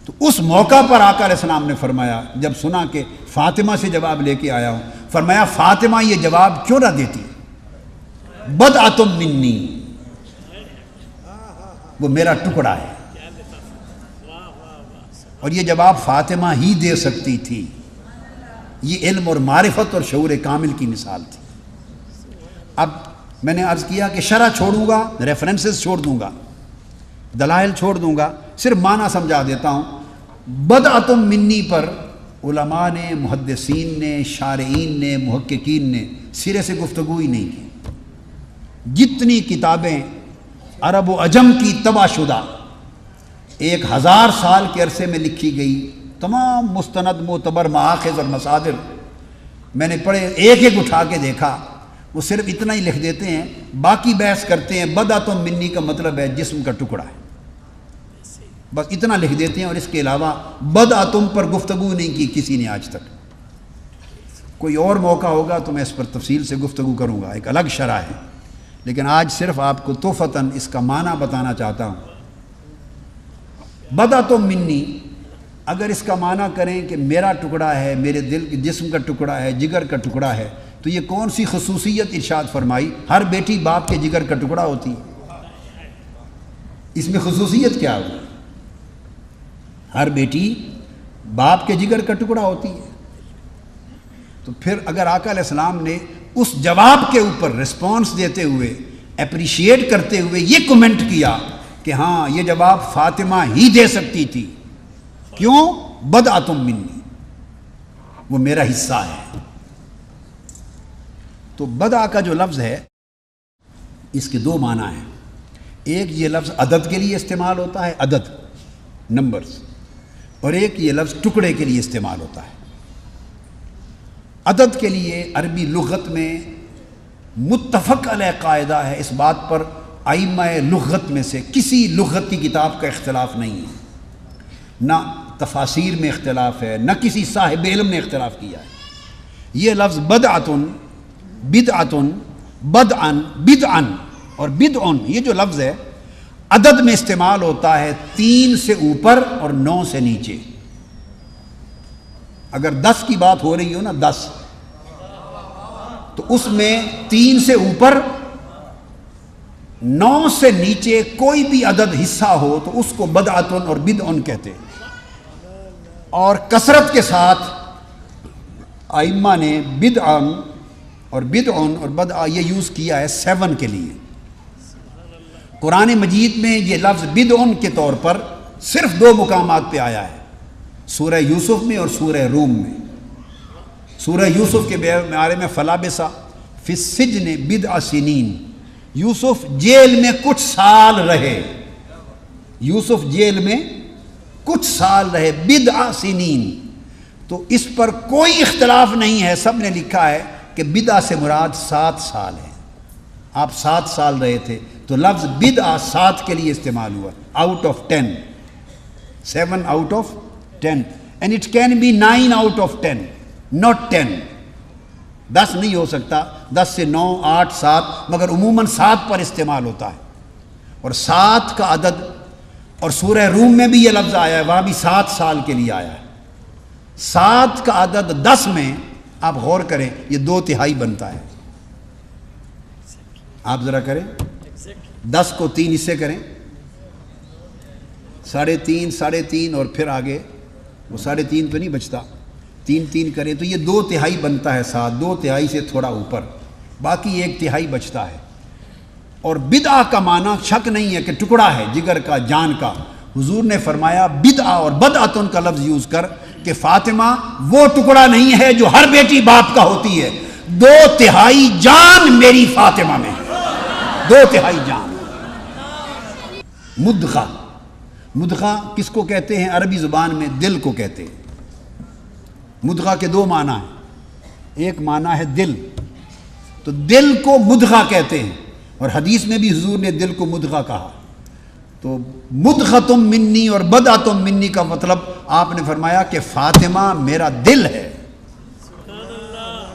تو اس موقع پر آقا علیہ السلام نے فرمایا، جب سنا کہ فاطمہ سے جواب لے کے آیا ہوں، فرمایا فاطمہ یہ جواب کیوں نہ دیتی، بدعۃ منی، وہ میرا ٹکڑا ہے، اور یہ جواب فاطمہ ہی دے سکتی تھی۔ یہ علم اور معرفت اور شعور کامل کی مثال تھی۔ اب میں نے عرض کیا کہ شرح چھوڑوں گا، ریفرنسز چھوڑ دوں گا، دلائل چھوڑ دوں گا، صرف معنی سمجھا دیتا ہوں۔ بدعۃ منی پر علماء نے، محدثین نے، شارعین نے، محققین نے سرے سے گفتگو ہی نہیں کی۔ جتنی کتابیں عرب و عجم کی طبع شدہ 1000 سال کے عرصے میں لکھی گئی، تمام مستند معتبر مآخذ اور مصادر میں نے پڑھے، ایک ایک اٹھا کے دیکھا، وہ صرف اتنا ہی لکھ دیتے ہیں، باقی بحث کرتے ہیں بدعۃ منی کا مطلب ہے جسم کا ٹکڑا ہے، بس اتنا لکھ دیتے ہیں، اور اس کے علاوہ بدعۃ پر گفتگو نہیں کی کسی نے آج تک۔ کوئی اور موقع ہوگا تو میں اس پر تفصیل سے گفتگو کروں گا، ایک الگ شرح ہے، لیکن آج صرف آپ کو توفتاً اس کا معنی بتانا چاہتا ہوں۔ بدعۃ منی اگر اس کا معنی کریں کہ میرا ٹکڑا ہے، میرے دل جسم کا ٹکڑا ہے، جگر کا ٹکڑا ہے، تو یہ کون سی خصوصیت ارشاد فرمائی؟ ہر بیٹی باپ کے جگر کا ٹکڑا ہوتی ہے، اس میں خصوصیت کیا ہوئی؟ ہر بیٹی باپ کے جگر کا ٹکڑا ہوتی ہے۔ تو پھر اگر آقا علیہ السلام نے اس جواب کے اوپر رسپانس دیتے ہوئے، اپریشیٹ کرتے ہوئے یہ کمنٹ کیا کہ ہاں یہ جواب فاطمہ ہی دے سکتی تھی، کیوں؟ بدعۃ منی، وہ میرا حصہ ہے۔ تو بدع کا جو لفظ ہے اس کے دو معنی ہیں، ایک یہ لفظ عدد کے لیے استعمال ہوتا ہے، عدد نمبرز، اور ایک یہ لفظ ٹکڑے کے لیے استعمال ہوتا ہے۔ عدد کے لیے عربی لغت میں متفق علیہ قاعدہ ہے، اس بات پر ائمہ لغت میں سے کسی لغت کی کتاب کا اختلاف نہیں ہے، نہ تفاسیر میں اختلاف ہے، نہ کسی صاحب علم نے اختلاف کیا ہے۔ یہ لفظ بدعۃ، بدعۃ، بدعن، بدعن اور بدعن، یہ جو لفظ ہے عدد میں استعمال ہوتا ہے 3 سے اوپر اور 9 سے نیچے۔ اگر 10 کی بات ہو رہی ہو نا، 10، تو اس میں 3 سے اوپر 9 سے نیچے کوئی بھی عدد حصہ ہو تو اس کو بدعۃ اور بدعن کہتے ہیں۔ اور کثرت کے ساتھ ائمہ نے بدعن اور بدعن اور بدع یہ یوز کیا ہے 7 کے لیے۔ قرآن مجید میں یہ لفظ بدعن کے طور پر صرف 2 مقامات پہ آیا ہے، سورہ یوسف میں اور سورہ روم میں۔ سورہ یوسف کے بارے میں فلابث فی السجن بضع سنین، یوسف جیل میں کچھ سال رہے، یوسف جیل میں کچھ سال رہے، بضع سنین۔ تو اس پر کوئی اختلاف نہیں ہے، سب نے لکھا ہے کہ بدعہ سے مراد 7 سال ہے، آپ 7 سال رہے تھے، تو لفظ بدعہ 7 کے لیے استعمال ہوا، out of 10، 7 out of 10، and it can be 9 out of 10، not 10، 10 نہیں ہو سکتا، 10 سے 9، 8، 7، مگر عموماً 7 پر استعمال ہوتا ہے۔ اور 7 کا عدد، اور سورہ روم میں بھی یہ لفظ آیا ہے، وہاں بھی 7 سال کے لیے آیا ہے۔ 7 کا عدد 10 میں آپ غور کریں، یہ 2/3 بنتا ہے۔ آپ ذرا کریں، 10 کو 3 حصے کریں، 3.5، 3.5 اور پھر آگے وہ 3.5 تو نہیں بچتا، 3 کریں تو یہ 2/3 بنتا ہے۔ 7 2/3 سے تھوڑا اوپر، باقی 1/3 بچتا ہے۔ اور بدعہ کا معنی شک نہیں ہے کہ ٹکڑا ہے جگر کا، جان کا۔ حضور نے فرمایا بدعہ اور بدعتن کا لفظ یوز کر کہ فاطمہ وہ ٹکڑا نہیں ہے جو ہر بیٹی باپ کا ہوتی ہے، 2/3 جان میری فاطمہ میں ہے، 2/3 جان۔ مدغہ، مدغہ کس کو کہتے ہیں؟ عربی زبان میں دل کو کہتے ہیں۔ مدغہ کے 2 معنی ہیں، ایک معنی ہے دل، تو دل کو مدغہ کہتے ہیں، اور حدیث میں بھی حضور نے دل کو مدغہ کہا۔ تو مدغۃ منی اور بدعۃ منی کا مطلب آپ نے فرمایا کہ فاطمہ میرا دل ہے،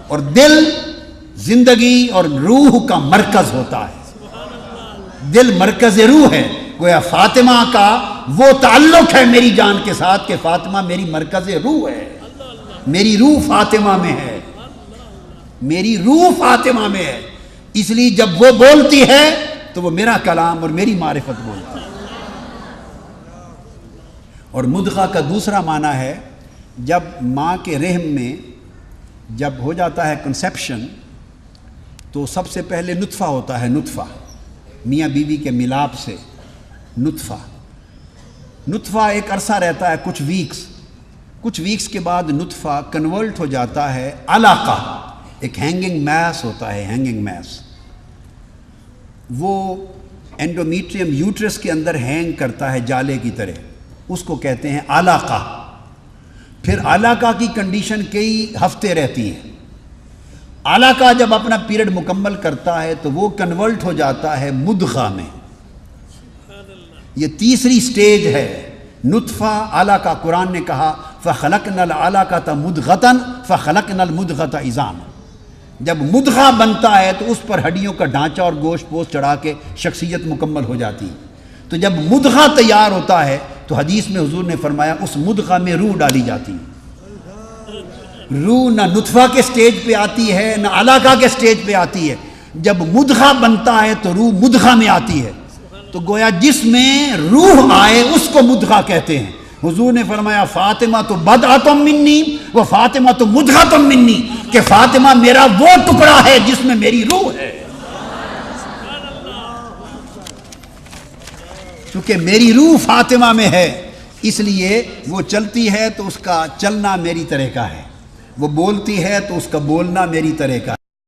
اور دل زندگی اور روح کا مرکز ہوتا ہے۔ دل مرکز روح ہے. گویا فاطمہ کا وہ تعلق ہے میری جان کے ساتھ کہ فاطمہ میری مرکز روح ہے. میری روح فاطمہ میں ہے, میری روح فاطمہ میں ہے. اس لیے جب وہ بولتی ہے تو وہ میرا کلام اور میری معرفت بولتی ہے. اور مدغہ کا دوسرا معنی ہے جب ماں کے رحم میں جب ہو جاتا ہے کنسیپشن تو سب سے پہلے نطفہ ہوتا ہے. نطفہ میاں بیوی کے ملاپ سے نطفہ ایک عرصہ رہتا ہے, کچھ ویکس کے بعد نطفہ کنورٹ ہو جاتا ہے علاقہ. ایک ہینگنگ میس ہوتا ہے, ہینگنگ میس. وہ اینڈومیٹریم یوٹرس کے اندر ہینگ کرتا ہے جالے کی طرح, اس کو کہتے ہیں علاقہ. پھر علاقہ کی کنڈیشن کئی ہفتے رہتی ہے. علاقہ جب اپنا پیریڈ مکمل کرتا ہے تو وہ کنورٹ ہو جاتا ہے مدغہ میں. یہ تیسری سٹیج ہے نطفہ علاقہ. قرآن نے کہا فَخَلَقْنَا الْعَلَقَةَ مُدْغَةً فَخَلَقْنَا الْمُدْغَةَ عِظَامًا. جب مدغہ بنتا ہے تو اس پر ہڈیوں کا ڈھانچہ اور گوشت پوست چڑھا کے شخصیت مکمل ہو جاتی ہے. تو جب مدغہ تیار ہوتا ہے تو حدیث میں حضور نے فرمایا اس مدغہ میں روح ڈالی جاتی ہے. روح نہ نطفہ کے سٹیج پہ آتی ہے نہ علاقہ کے سٹیج پہ آتی ہے. جب مدغہ بنتا ہے تو روح مدغہ میں آتی ہے. تو گویا جس میں روح آئے اس کو مدغہ کہتے ہیں. حضور نے فرمایا فاطمہ تو بدعۃ منی و فاطمہ تو مدغۃ منی, کہ فاطمہ میرا وہ ٹکڑا ہے جس میں میری روح ہے. کیونکہ میری روح فاطمہ میں ہے اس لیے وہ چلتی ہے تو اس کا چلنا میری طرح کا ہے, وہ بولتی ہے تو اس کا بولنا میری طرح کا ہے.